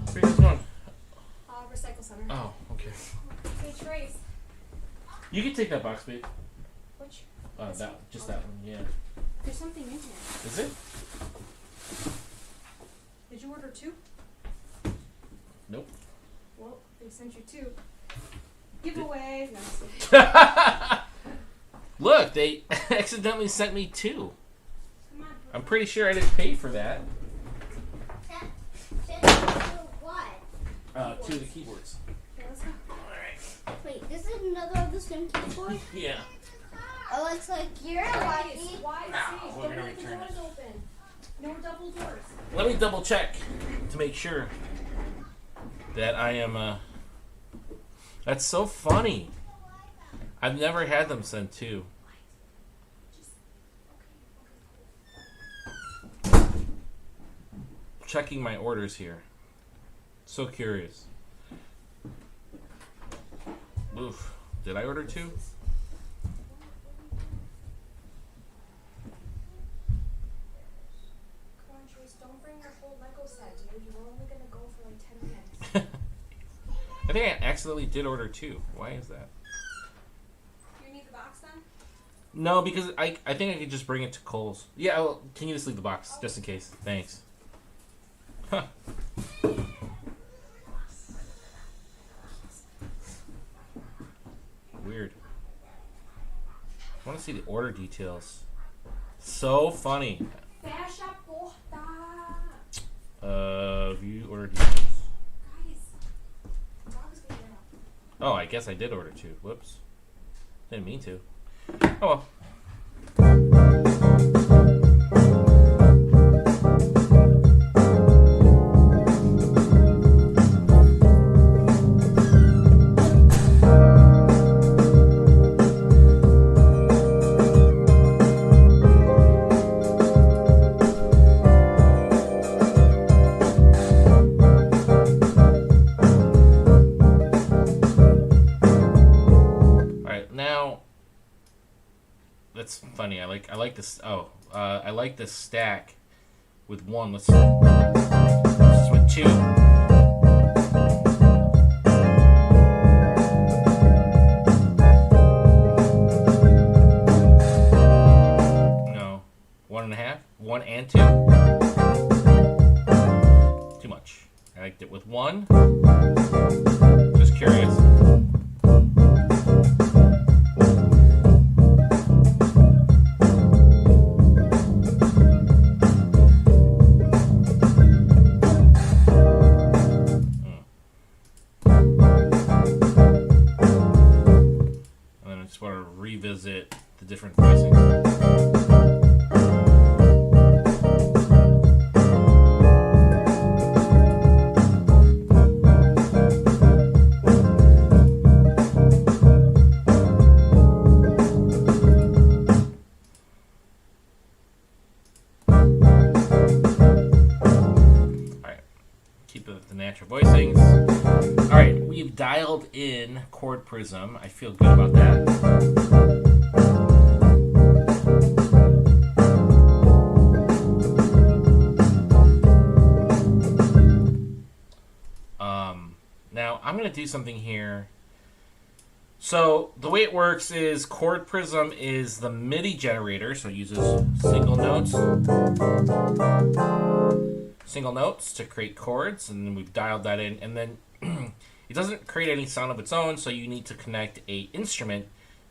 Where are you going? Recycle center. Oh, okay. Hey, Trace. You can take that box, babe. Which? Just that one, yeah. There's something in here. Is it? Did you order 2? Nope. Well, they sent you 2. Giveaway. No, I'm just kidding. Look, they accidentally sent me 2. Come on. I'm pretty sure I didn't pay for that. What? 2 of the keyboards. Okay, let's go. Alright. Wait, this is another of the same keyboard? Yeah. Oh, looks like you're Trace, lucky. why? Ow, See, we're don't gonna leave the return doors open. No double doors. Let me double check. to make sure that I am. That's so funny. I've never had them send two. Checking my orders here. So curious. Oof. Did I order two? Don't bring your whole Lego set, dude. You're only gonna go for like 10 minutes. I think I accidentally did order two. Why is that? You need the box then? No, because I think I could just bring it to Kohl's. Yeah, well, can you just leave the box, just in case? Thanks. Huh. Weird. I want to see the order details. So funny. Fecha a porta! View order details. Guys, dog is getting out. Oh, I guess I did order two. Whoops. Didn't mean to. Oh well. That's funny. I like this. Oh, I like this stack with one. Let's with two. No, 1.5. 1 and 2. Too much. I liked it with one. Just curious. Revisit the different pricing. Alright, keep it with the natural voicings. Alright, we've dialed in Chord Prism. I feel good about that. Now, I'm going to do something here. So, the way it works is Chord Prism is the MIDI generator, so it uses single notes to create chords, and then we've dialed that in, and then it doesn't create any sound of its own, so you need to connect a instrument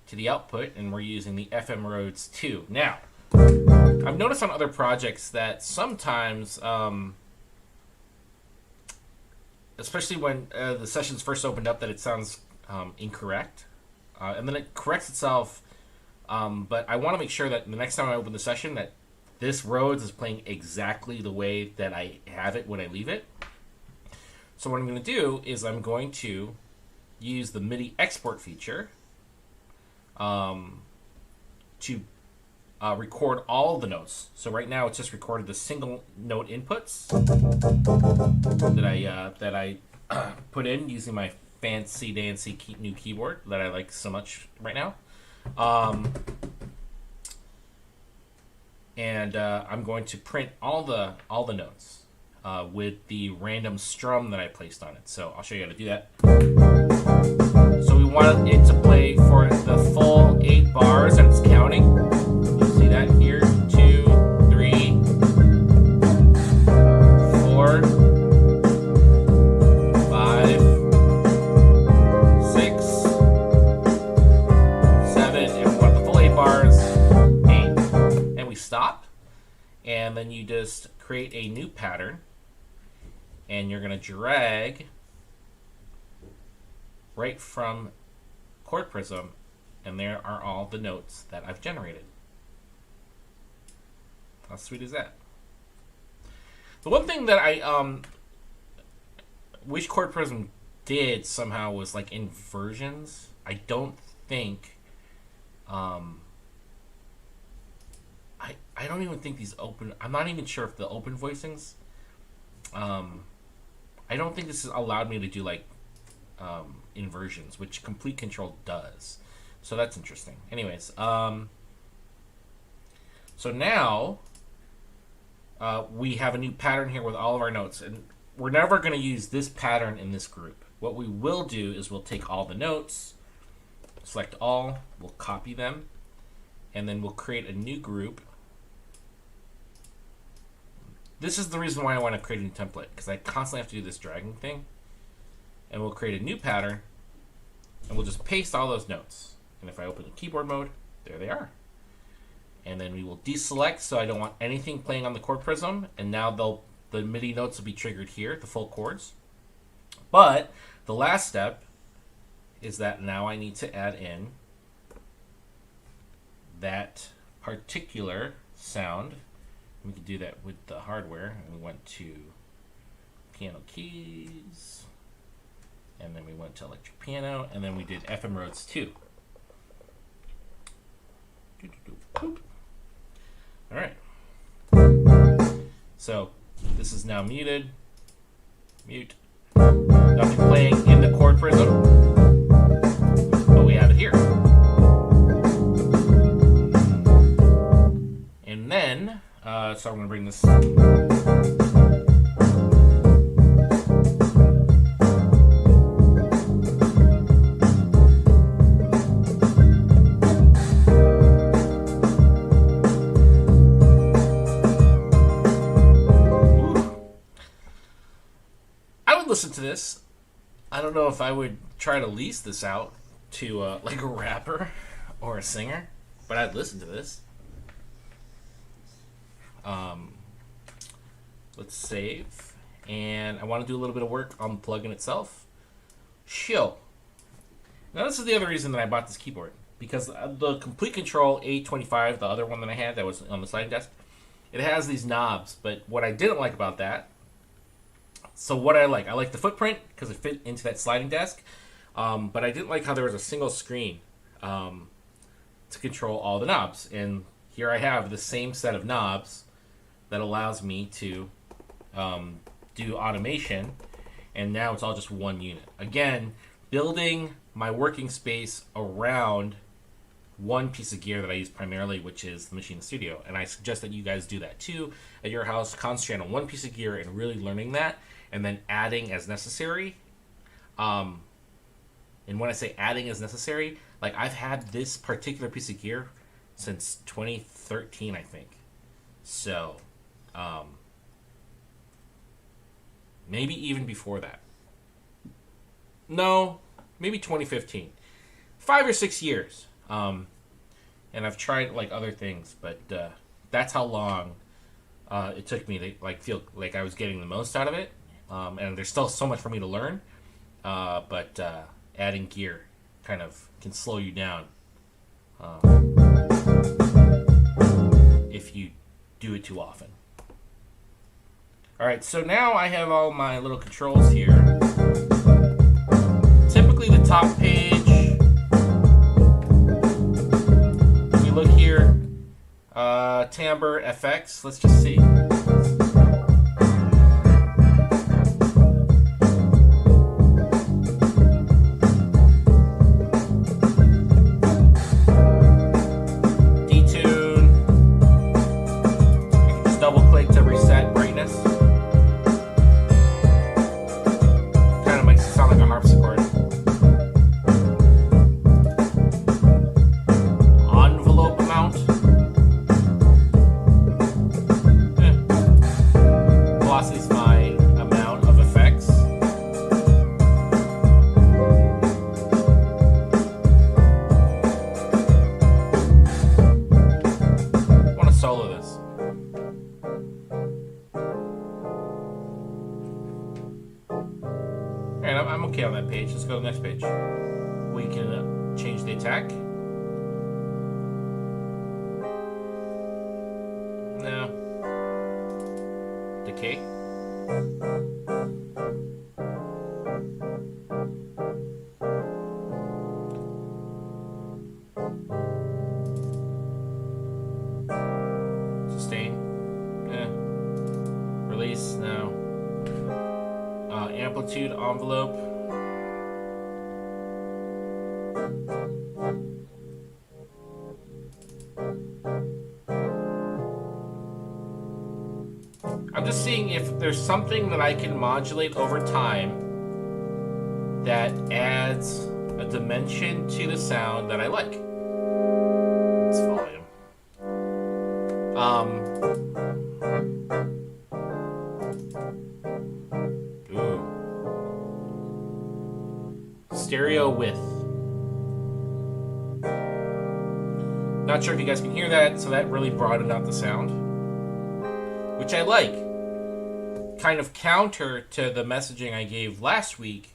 to the output, and we're using the FM Rhodes 2. Now, I've noticed on other projects that sometimes, especially when the sessions first opened up, that it sounds incorrect, and then it corrects itself, but I want to make sure that the next time I open the session that this Rhodes is playing exactly the way that I have it when I leave it. So what I'm going to do is I'm going to use the MIDI export feature to record all the notes. So right now it's just recorded the single note inputs that I put in using my fancy dancy new keyboard that I like so much right now. And I'm going to print all the notes with the random strum that I placed on it. So I'll show you how to do that. So we want it to play for the full 8 bars, and it's counting. You see that here? 2, 3, 4, 5, 6, 7, and we want the full 8 bars, 8. And we stop, and then you just create a new pattern, and you're going to drag right from Chord Prism, and there are all the notes that I've generated. How sweet is that? The one thing that I Wish Chord Prism did somehow was like inversions. I don't think. I don't even think these open. I'm not even sure if the open voicings. I don't think this has allowed me to do like inversions, which Complete Control does. So that's interesting. Anyways, so now we have a new pattern here with all of our notes, and we're never going to use this pattern in this group. What we will do is we'll take all the notes, select all, we'll copy them, and then we'll create a new group. This is the reason why I want to create a new template, because I constantly have to do this dragging thing. And we'll create a new pattern, and we'll just paste all those notes. And if I open the keyboard mode, there they are. And then we will deselect, so I don't want anything playing on the chord prism. And now the MIDI notes will be triggered here, the full chords. But the last step is that now I need to add in that particular sound. We could do that with the hardware. And we went to piano keys, and then we went to electric piano, and then we did FM Rhodes 2. All right. So this is now muted. Mute. Nothing playing in the chord prism, but we have it here. And then, so I'm going to bring this. Listen to this. I don't know if I would try to lease this out to like a rapper or a singer, but I'd listen to this. Let's save, and I want to do a little bit of work on the plugin itself. Chill. Now this is the other reason that I bought this keyboard, because the Complete Control A25, the other one that I had that was on the sliding desk, it has these knobs, but what I didn't like about that. So what I like the footprint because it fit into that sliding desk, but I didn't like how there was a single screen to control all the knobs. And here I have the same set of knobs that allows me to do automation, and now it's all just one unit. Again, building my working space around one piece of gear that I use primarily, which is the Machine Studio. And I suggest that you guys do that too at your house. Concentrate on one piece of gear and really learning that, and then adding as necessary. And when I say adding as necessary, like I've had this particular piece of gear since 2013, I think. So, maybe even before that. No, maybe 2015. 5 or 6 years. And I've tried like other things, but that's how long it took me to like feel like I was getting the most out of it. And there's still so much for me to learn, but adding gear kind of can slow you down if you do it too often. All right, so now I have all my little controls here. Typically the top page, if we look here, timbre, FX, let's just see. I'm okay on that page. Let's go to the next page. We can change the attack. No. Decay. amplitude envelope. I'm just seeing if there's something that I can modulate over time that adds a dimension to the sound that I like. It's volume. Ooh. Stereo width. Not sure if you guys can hear that, so that really broadened out the sound, which I like. Kind of counter to the messaging I gave last week.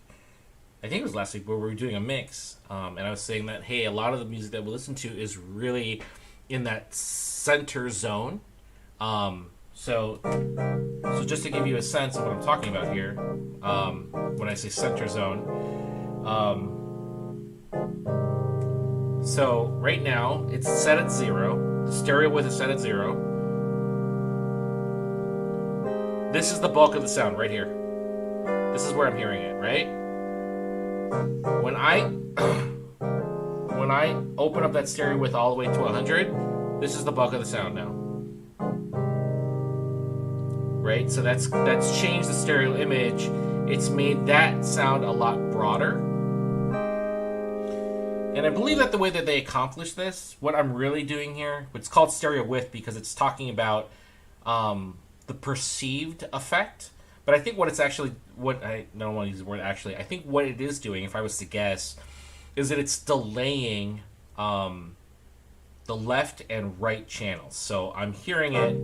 I think it was last week where we were doing a mix, and I was saying that, hey, a lot of the music that we listen to is really in that center zone. So just to give you a sense of what I'm talking about here, when I say center zone, so right now it's set at 0. The stereo width is set at 0. This is the bulk of the sound right here. This is where I'm hearing it, right? When I open up that stereo width all the way to 100, this is the bulk of the sound now. Right? So that's changed the stereo image. It's made that sound a lot broader. And I believe that the way that they accomplish this, what I'm really doing here, it's called stereo width because it's talking about the perceived effect. But I think what it's actually, I don't want to use the word actually, I think what it is doing, if I was to guess, is that it's delaying the left and right channels. So I'm hearing it,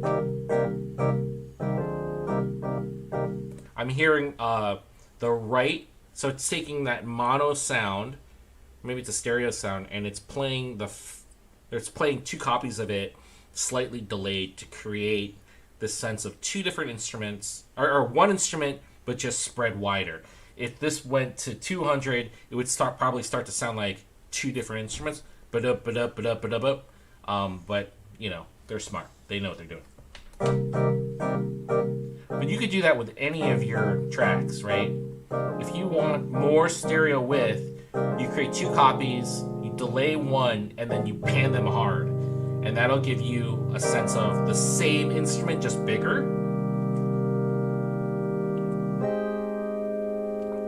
I'm hearing the right, so it's taking that mono sound, maybe it's a stereo sound, and it's playing it's playing two copies of it slightly delayed to create this sense of two different instruments, or one instrument, but just spread wider. If this went to 200, it would probably start to sound like two different instruments, but you know, they're smart. They know what they're doing. But you could do that with any of your tracks, right? If you want more stereo width, you create two copies, you delay one, and then you pan them hard. And that'll give you a sense of the same instrument, just bigger.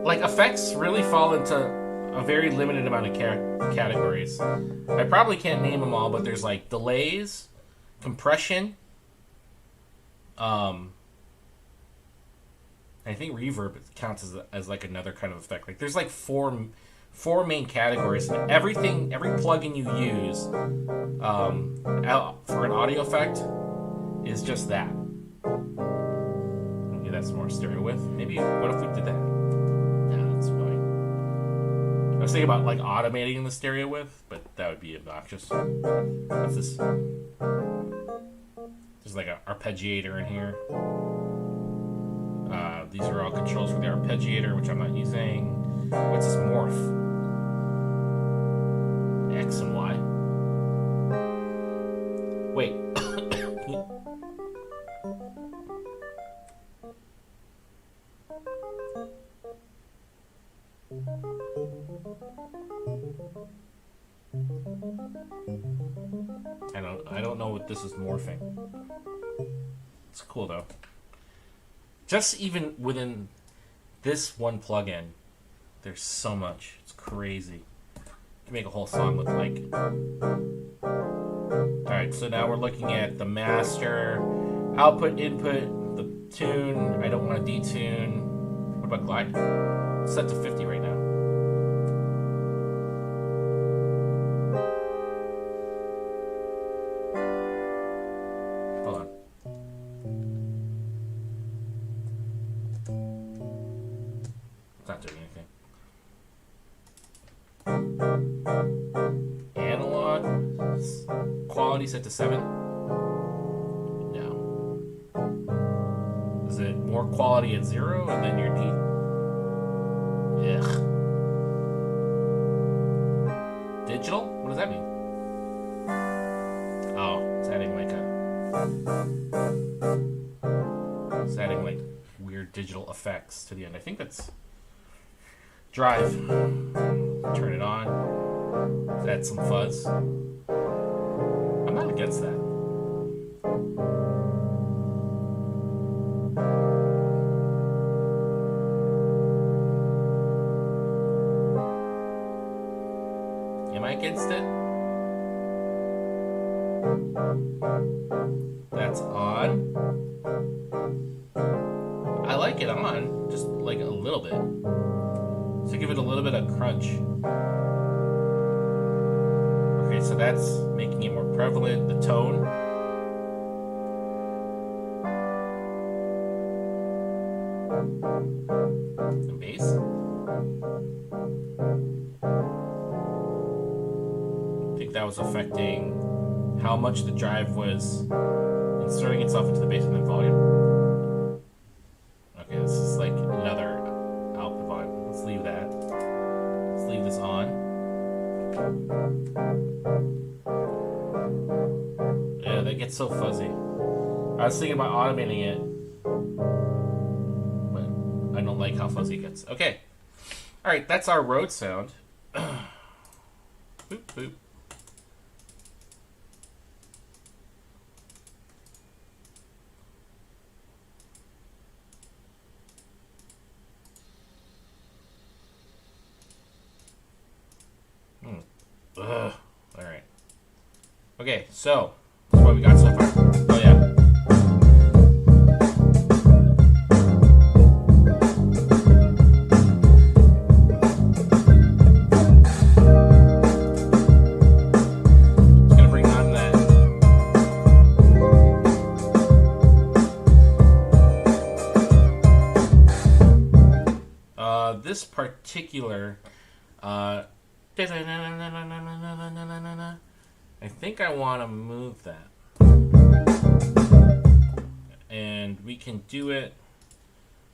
Like, effects really fall into a very limited amount of categories. I probably can't name them all, but there's like delays, compression, I think reverb counts as like another kind of effect. Like, there's like four main categories, and every plugin you use for an audio effect is just that. Maybe that's more stereo width. Maybe, what if we did that? Yeah, that's fine. I was thinking about like automating the stereo width, but that would be obnoxious. What's this? There's like an arpeggiator in here. These are all controls for the arpeggiator, which I'm not using. What's this morph? X and Y. Wait. I don't know what this is morphing. It's cool though. Just even within this one plugin, there's so much. It's crazy. You can make a whole song look like. Alright, so now we're looking at the master, output, input, the tune. I don't want to detune. What about glide? It's set to 50 right now. Hold on. It's not doing anything. Analog quality set to 7. No. Is it more quality at 0 and then you're Ugh. Digital? What does that mean? Oh, it's adding like weird digital effects to the end. I think that's drive. Turn it on. Add some fuzz. I'm not against that. Am I against it? That's on. I like it on, just like a little bit. So give it a little bit of crunch. Okay, so that's making it more prevalent. The tone. The bass. I think that was affecting how much the drive was inserting itself into the bass and then volume. Okay, this is like another output volume. Let's leave that. Let's leave this on. Yeah, that gets so fuzzy. I was thinking about automating it, but I don't like how fuzzy it gets. Okay. Alright, that's our Rode sound. Boop, boop. Ugh. Alright. Okay, so that's what we got so far. Oh yeah. Just gonna bring on that. This particular I think I want to move that. And we can do it.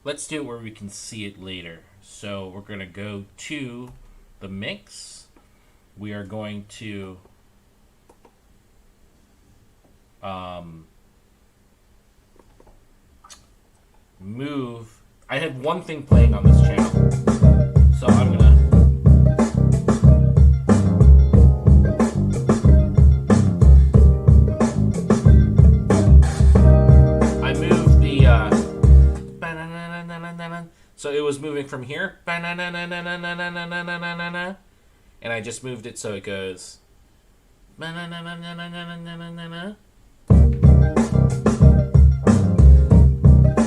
Let's do it where we can see it later. So we're going to go to the mix. We are going to move. I had one thing playing on this channel. So I'm going to so it was moving from here, and I just moved it so it goes. So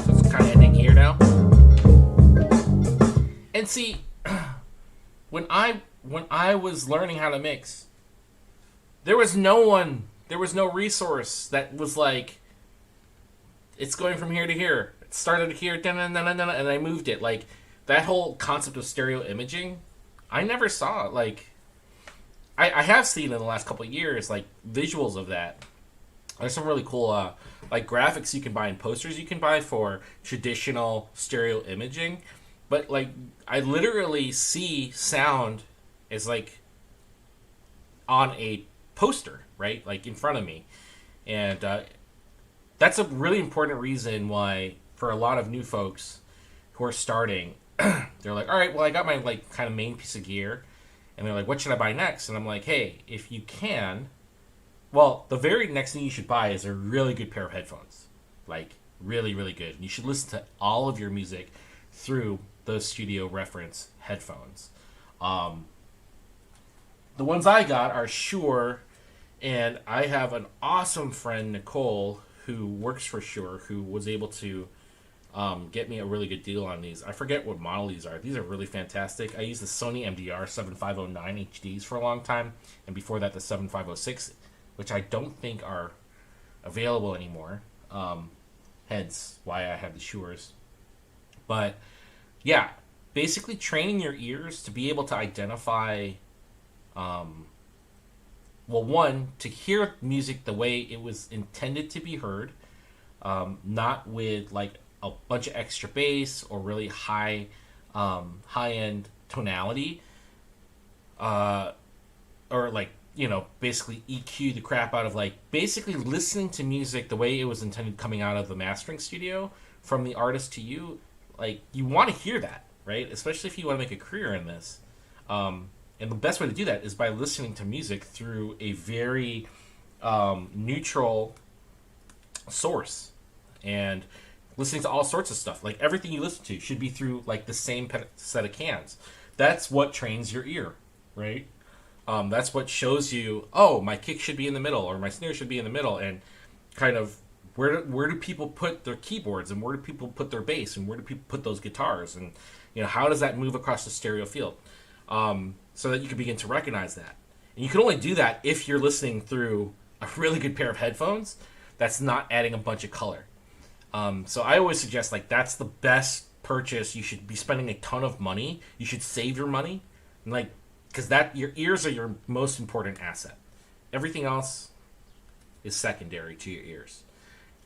it's kind of ending here now. And see, when I was learning how to mix, there was no resource that was like, it's going from here to here. It started here, and I moved it. Like, that whole concept of stereo imaging, I never saw it. Like, I have seen in the last couple of years, like, visuals of that. There's some really cool, like, graphics you can buy and posters you can buy for traditional stereo imaging. But, like, I literally see sound as, like, on a poster, right? Like, in front of me. And that's a really important reason why, for a lot of new folks who are starting, they're like, all right, well, I got my, like, kind of main piece of gear. And they're like, what should I buy next? And I'm like, hey, if you can, well, the very next thing you should buy is a really good pair of headphones. Like, really, really good. And you should listen to all of your music through those studio reference headphones. The ones I got are Shure, and I have an awesome friend, Nicole, who works for Shure, who was able to get me a really good deal on these. I forget what model these are. These are really fantastic. I used the Sony MDR 7509 HDs for a long time, and before that the 7506, which I don't think are available anymore. Hence why I have the Shures. But yeah, basically training your ears to be able to identify, well, one, to hear music the way it was intended to be heard, not with like a bunch of extra bass or really high-end tonality, or like, you know, basically EQ the crap out of, like, basically listening to music the way it was intended coming out of the mastering studio from the artist to you, like, you want to hear that, right? Especially if you want to make a career in this. And the best way to do that is by listening to music through a very neutral source, and listening to all sorts of stuff. Like, everything you listen to should be through, like, the same set of cans. That's what trains your ear, right? That's what shows you, oh, my kick should be in the middle, or my snare should be in the middle, and kind of where do people put their keyboards, and where do people put their bass, and where do people put those guitars, and how does that move across the stereo field, so that you can begin to recognize that. And you can only do that if you're listening through a really good pair of headphones that's not adding a bunch of color. So I always suggest, like, that's the best purchase. You should be spending a ton of money. You should save your money, like, because your ears are your most important asset. Everything else is secondary to your ears.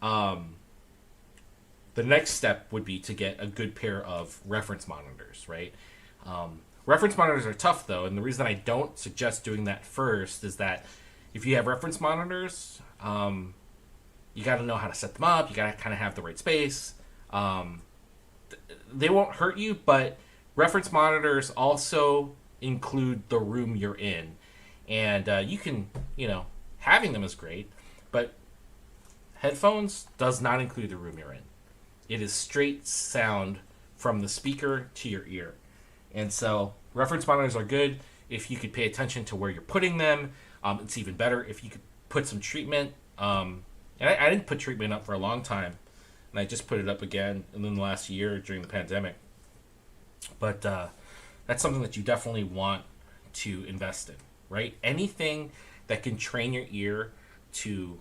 The next step would be to get a good pair of reference monitors, right? Reference monitors are tough, though, and the reason I don't suggest doing that first is that if you have reference monitors, you got to know how to set them up. You got to kind of have the right space. They won't hurt you, but reference monitors also include the room you're in. And you can, having them is great, but headphones does not include the room you're in. It is straight sound from the speaker to your ear. And so reference monitors are good if you could pay attention to where you're putting them. It's even better if you could put some treatment. And I didn't put treatment up for a long time, and I just put it up again in the last year during the pandemic. But that's something that you definitely want to invest in, right? Anything that can train your ear to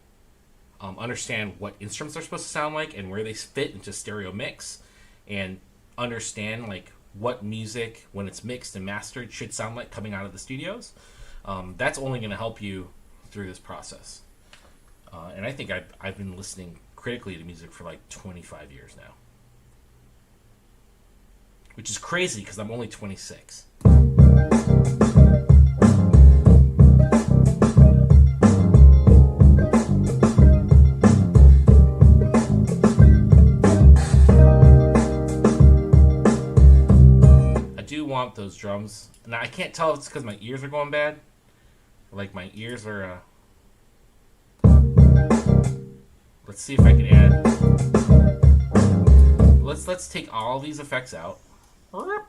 understand what instruments are supposed to sound like and where they fit into stereo mix, and understand, like, what music, when it's mixed and mastered, should sound like coming out of the studios. That's only going to help you through this process. And I think I've been listening critically to music for like 25 years now, which is crazy because I'm only 26. I do want those drums. Now, I can't tell if it's because my ears are going bad. Like, my ears are... Let's see if I can add... Let's take all these effects out. I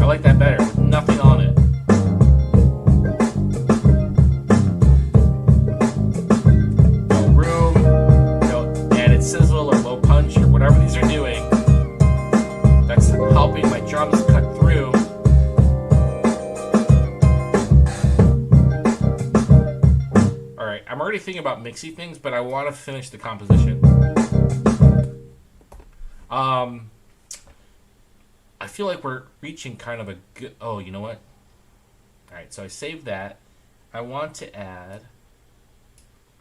like that better, with nothing on it. No room, no added sizzle or low punch or whatever these are doing. That's helping my drums cut through. Alright, I'm already thinking about mixy things, but I want to finish the composition. I feel like we're reaching kind of a good... Oh, you know what? Alright, so I saved that. I want to add...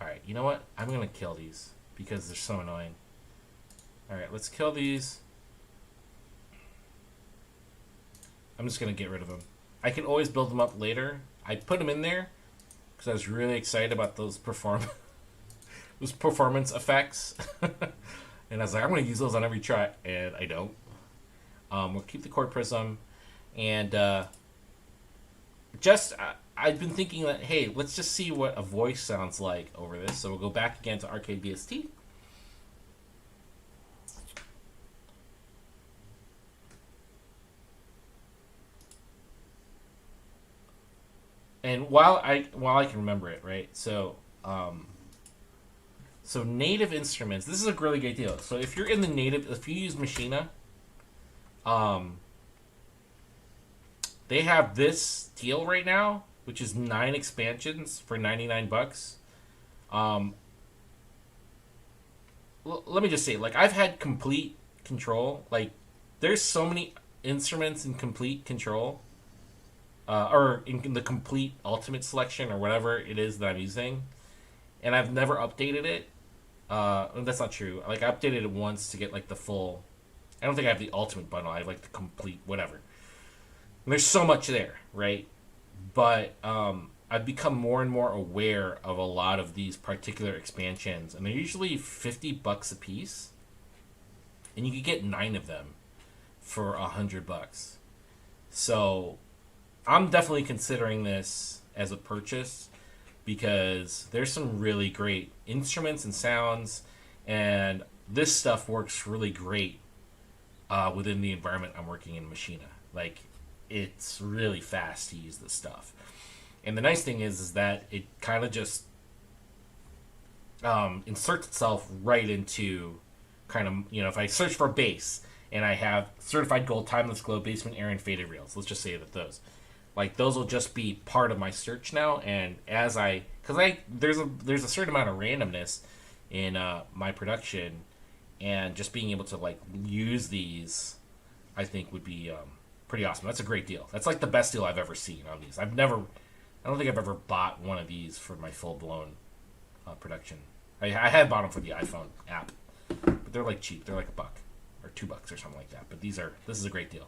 Alright, you know what? I'm going to kill these because they're so annoying. Alright, let's kill these. I'm just going to get rid of them. I can always build them up later. I put them in there because I was really excited about those performance effects. And I was like, I'm going to use those on every track, and I don't. We'll keep the chord prism, and I've been thinking that, hey, let's just see what a voice sounds like over this. So we'll go back again to Arcade VST. And while I can remember it, right? So so native instruments. This is a really great deal. So if you're in the native, if you use Machina, they have this deal right now, which is 9 expansions for $99. Let me just say, like, I've had complete control. Like, there's so many instruments in complete control, or in the complete ultimate selection or whatever it is that I'm using, and I've never updated it. That's not true. Like, I updated it once to get, like, the full... I don't think I have the ultimate bundle. I have, like, the complete whatever. And there's so much there, right? But I I've become more and more aware of a lot of these particular expansions, and they're usually $50 a piece, and you can get 9 of them for $100. So I'm definitely considering this as a purchase because there's some really great instruments and sounds, and this stuff works really great within the environment I'm working in Machina. Like, it's really fast to use this stuff. And the nice thing is that it kind of just inserts itself right into kind of, if I search for bass and I have certified gold, timeless glow, basement air, and faded reels, let's just say that those will just be part of my search now. And as there's a certain amount of randomness in my production, and just being able to like use these, I think would be pretty awesome. That's a great deal. That's like the best deal I've ever seen on these. I don't think I've ever bought one of these for my full-blown production. I had bought them for the iPhone app, but they're like cheap. They're like $1 or $2 or something like that. But this is a great deal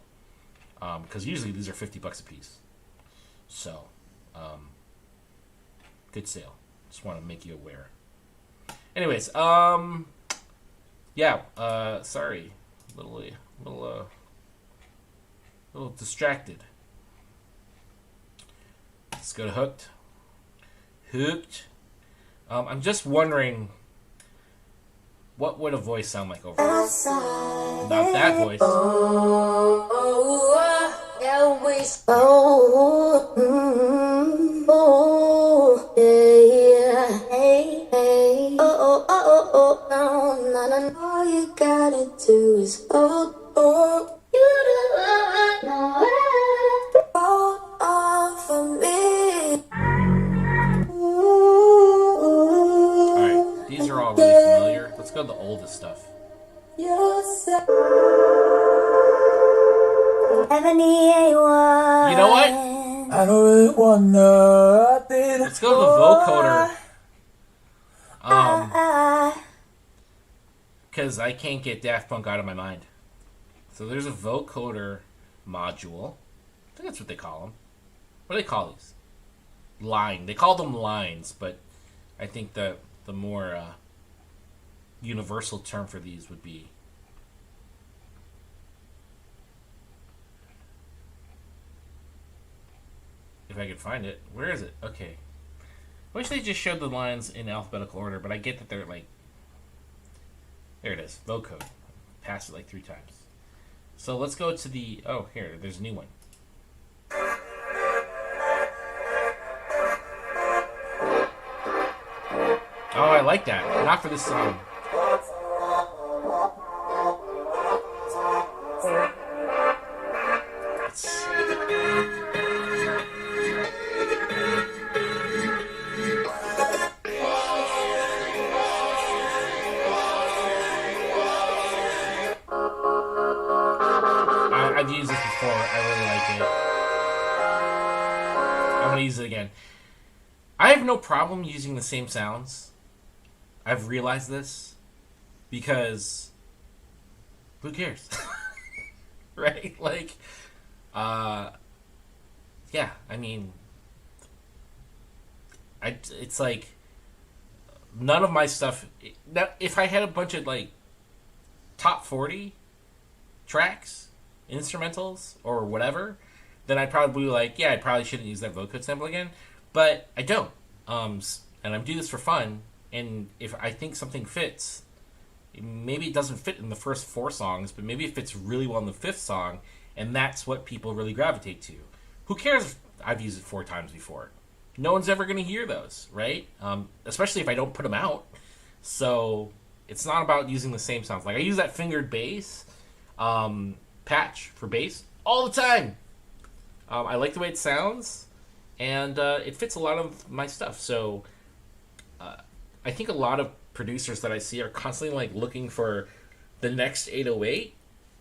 because usually these are $50 a piece. So, good sale. Just want to make you aware. Anyways, yeah. Sorry, little distracted. Let's go to Hooked. I'm just wondering, what would a voice sound like over this? Not that voice. All you gotta do is hold on for me. Alright, these are all really familiar. Let's go to the oldest stuff. You know what? I don't really want nothing. Let's go to the vocoder. Because I can't get Daft Punk out of my mind. So there's a vocoder module. I think that's what they call them. What do they call these? Line. They call them lines, but I think the more universal term for these would be... If I could find it. Where is it? Okay. I wish they just showed the lines in alphabetical order, but I get that they're like... There it is. Vocode. Passed it like 3 times. So let's go to the... Oh, here. There's a new one. Oh, I like that. Not for this song. I've used this before. I really like it. I'm going to use it again. I have no problem using the same sounds. I've realized this because who cares? Right? Like, yeah, I mean, it's like none of my stuff. Now, if I had a bunch of like top 40 tracks, instrumentals, or whatever, then I'd probably be like, yeah, I probably shouldn't use that vocode sample again. But I don't. And I'm doing this for fun. And if I think something fits, maybe it doesn't fit in the first 4 songs, but maybe it fits really well in the 5th song, and that's what people really gravitate to. Who cares if I've used it 4 times before? No one's ever going to hear those, right? Especially if I don't put them out. So it's not about using the same sounds. Like I use that fingered bass patch for bass all the time. I like the way it sounds, and it fits a lot of my stuff. So I think a lot of producers that I see are constantly like looking for the next 808,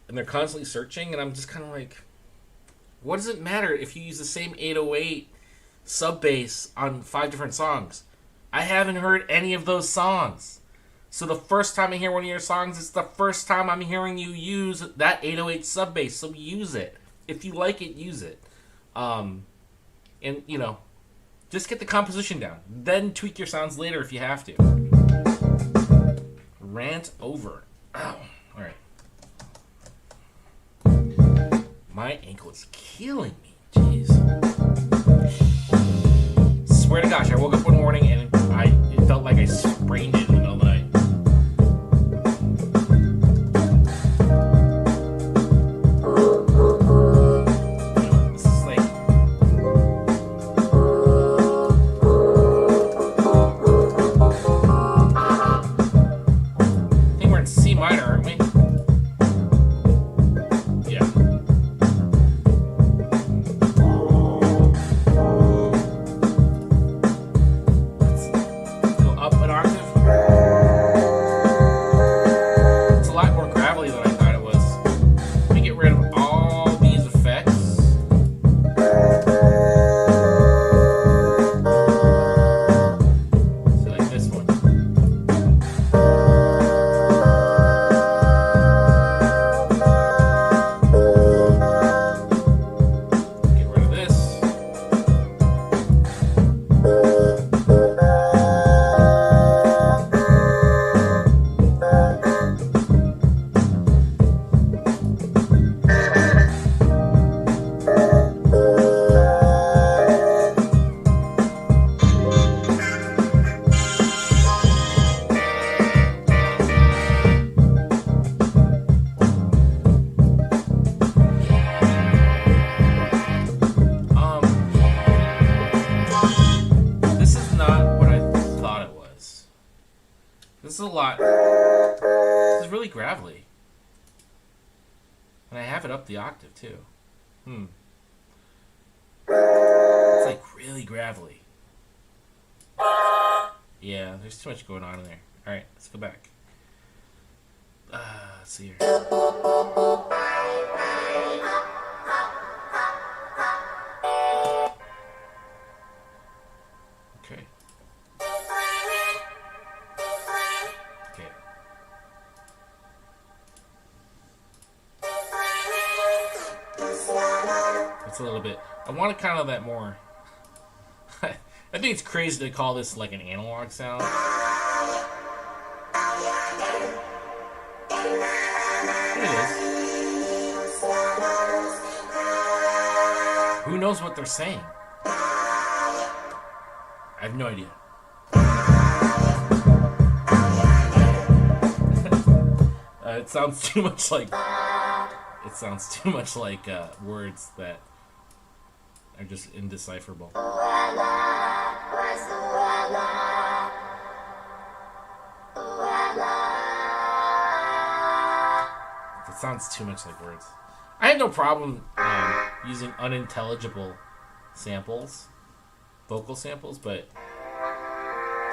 and they're constantly searching, and I'm just kind of like, what does it matter if you use the same 808 sub bass on 5 different songs? I haven't heard any of those songs. So the first time I hear one of your songs, it's the first time I'm hearing you use that 808 sub bass. So use it. If you like it, use it. And, Just get the composition down. Then tweak your sounds later if you have to. Rant over. Ow. Alright. My ankle is killing me. Jeez. Swear to gosh, I woke up one morning and it felt like I sprained it in the middle of the night. This is like... I think we're in C minor, aren't we? Yeah. Go up an octave. It's a lot more gravelly than I thought it was. Let me get rid of all these effects. So like this one. Get rid of this. This is not what I thought it was. This is a lot. This is really gravelly. And I have it up the octave too. It's like really gravelly. Yeah, there's too much going on in there. Alright, let's go back. Let's see here. Okay. Okay. That's a little bit. I want kind of that more. I think it's crazy to call this like an analog sound. It is. Who knows what they're saying? I have no idea. It sounds too much like. It sounds too much like words that are just indecipherable. It sounds too much like words. I have no problem using unintelligible samples, vocal samples, but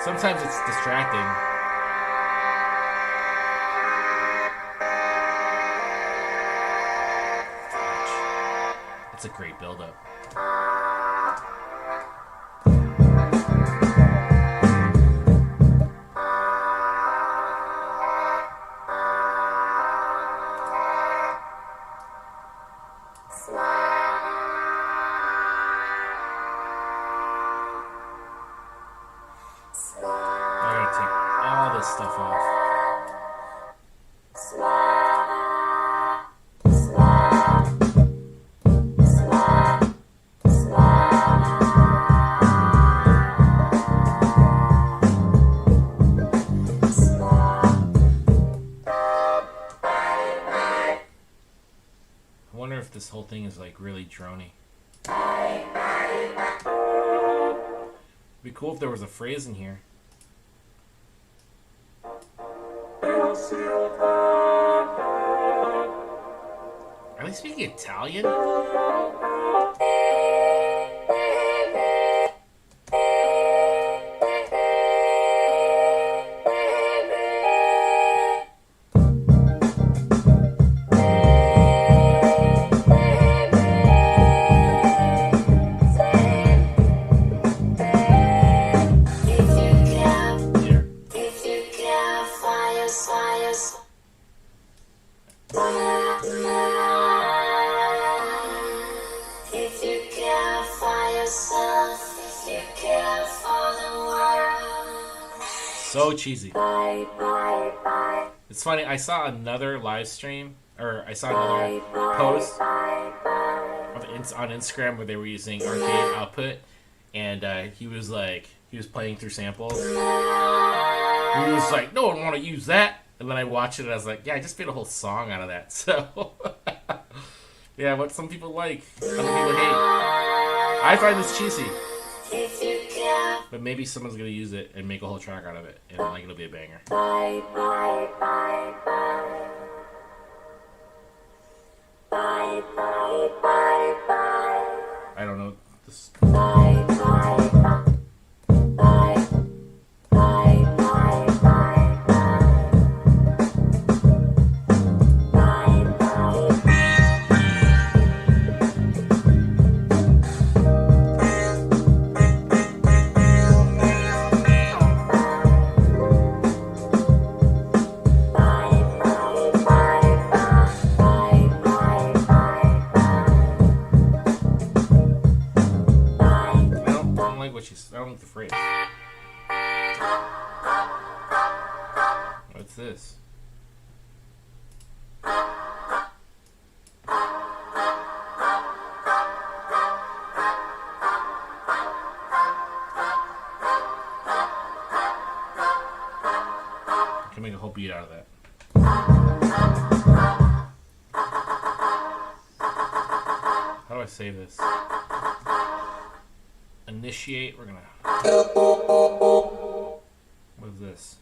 sometimes it's distracting. It's a great build-up. I gotta take all this stuff off. I wonder if this whole thing is like really drony. It'd be cool if there was a phrase in here. Are they speaking Italian? If you care for yourself, if you care. So cheesy. It's funny, I saw another live stream, or I saw another post on Instagram where they were using arcade output, and he was playing through samples. He was like, no one want to use that. And then I watched it and I was like, yeah, I just made a whole song out of that. So, yeah, what some people like, other people hate. I find this cheesy. But maybe someone's going to use it and make a whole track out of it. And like it'll be a banger. Bye, bye, bye, bye. Bye, bye, bye, bye. I don't know this. Bye, bye, bye. Bye, bye, bye, bye, bye. Bye, bye. I don't like the phrase. What's this? I can make a whole beat out of that. How do I save this? Initiate. We're gonna. What is this?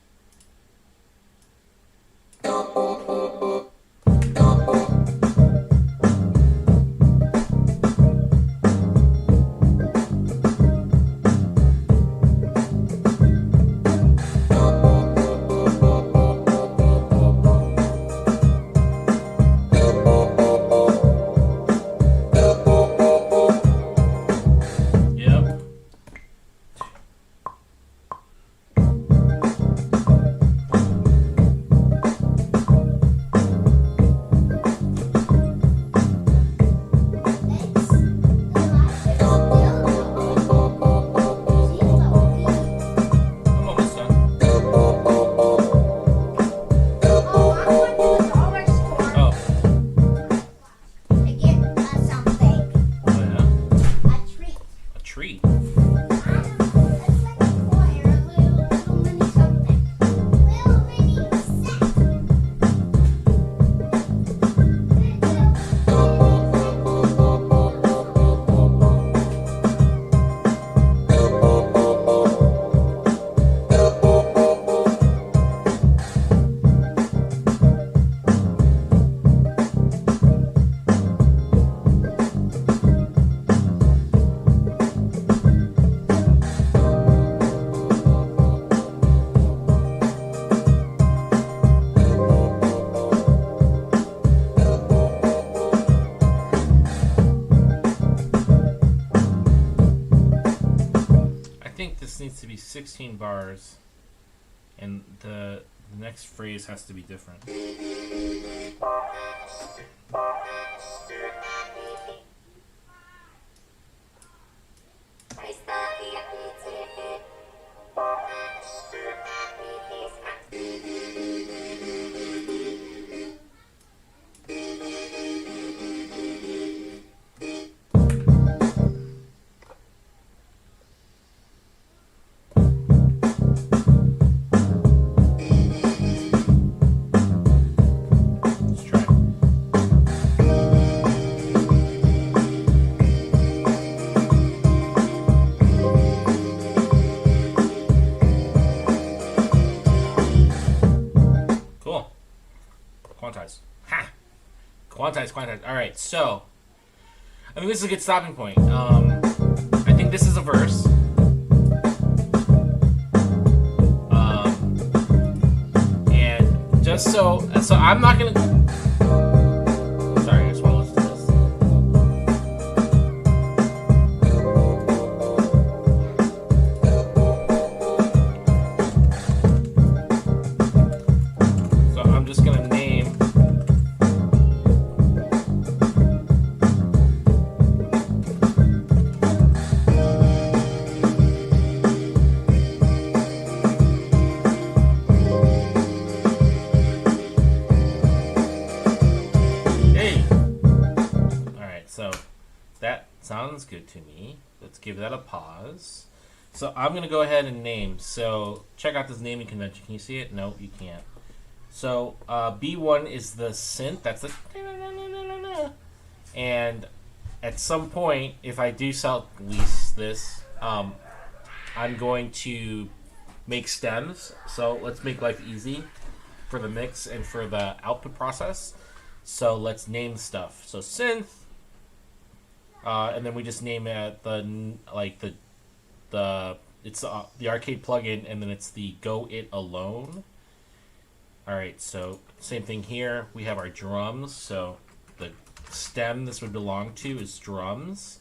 Needs to be 16 bars, and the next phrase has to be different. Quantize. All right, so I think this is a good stopping point. I think this is a verse. And just so I'm not gonna. Sorry, I just want to listen to this. So I'm just gonna name. sounds good to me. Let's give that a pause. So I'm going to go ahead and name. So check out this naming convention. Can you see it? No, you can't. So B1 is the synth. That's the... And at some point, if I do self-release this, I'm going to make stems. So let's make life easy for the mix and for the output process. So let's name stuff. So synth, and then we just name it the arcade plugin, and then it's the Go It Alone. All right, so same thing here. We have our drums. So the stem this would belong to is drums.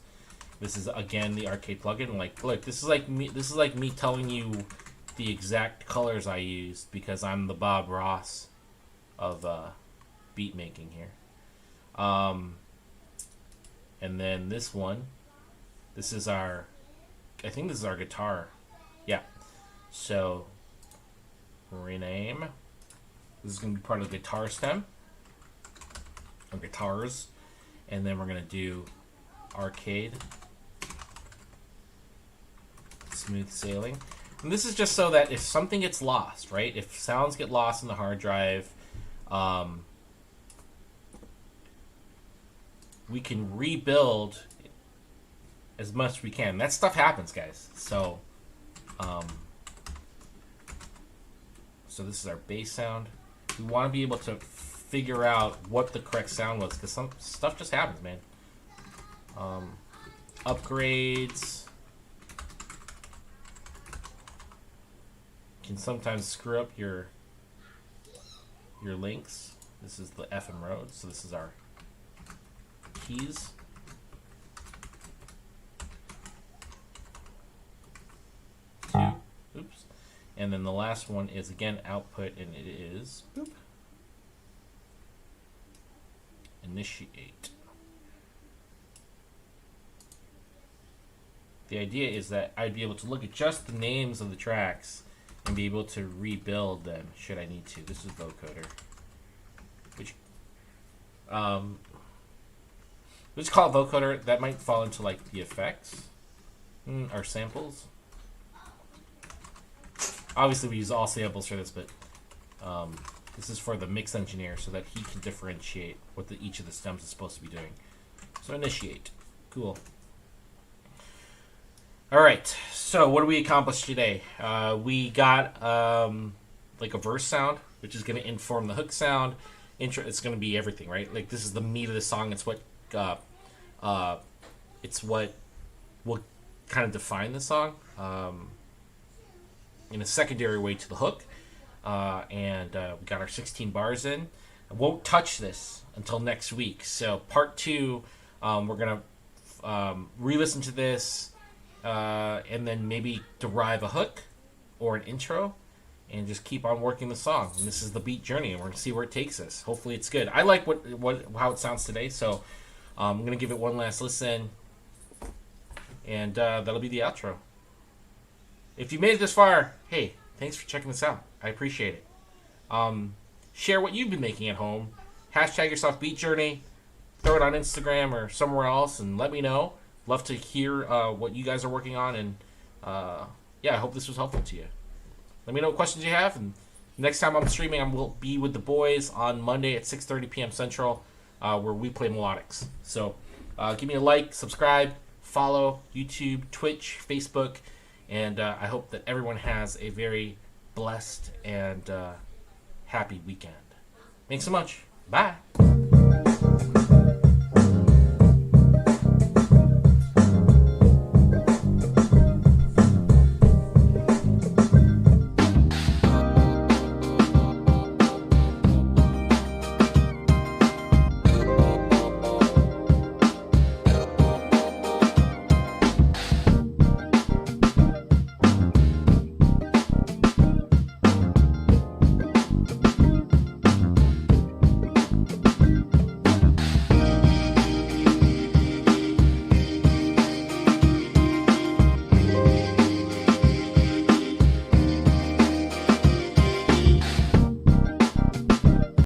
This is again the arcade plugin. Like, look, this is like me telling you the exact colors I used because I'm the Bob Ross of beat making here. And then this one, this is our, I think this is our guitar. Yeah. So rename. This is going to be part of the guitar stem or guitars, and then we're going to do arcade smooth sailing. And this is just so that if something gets lost, right? If sounds get lost in the hard drive, we can rebuild as much as we can. That stuff happens, guys. So, so this is our bass sound. We want to be able to figure out what the correct sound was because some stuff just happens, man. Upgrades can sometimes screw up your links. This is the FM Rhodes, so this is our keys. Oops. And then the last one is again output, and it is initiate. The idea is that I'd be able to look at just the names of the tracks and be able to rebuild them should I need to. This is vocoder, which let's call it vocoder. That might fall into like the effects or samples. Obviously, we use all samples for this, but this is for the mix engineer so that he can differentiate what each of the stems is supposed to be doing. So initiate, cool. All right, so what do we accomplish today? We got like a verse sound, which is going to inform the hook sound. Intro, it's going to be everything, right? Like this is the meat of the song. It's what will kind of define the song in a secondary way to the hook. And we got our 16 bars in. I won't touch this until next week. So part 2, we're going to re-listen to this. And then maybe derive a hook or an intro and just keep on working the song. And this is the beat journey, and we're going to see where it takes us. Hopefully it's good. I like how it sounds today, so I'm going to give it one last listen, and that'll be the outro. If you made it this far, hey, thanks for checking this out. I appreciate it. Share what you've been making at home. Hashtag yourself beat journey. Throw it on Instagram or somewhere else and let me know. Love to hear what you guys are working on, and yeah, I hope this was helpful to you. Let me know what questions you have, and next time I'm streaming, I will be with the boys on Monday at 6:30 p.m. Central, where we play melodics. So give me a like, subscribe, follow YouTube, Twitch, Facebook, and I hope that everyone has a very blessed and happy weekend. Thanks so much. Bye.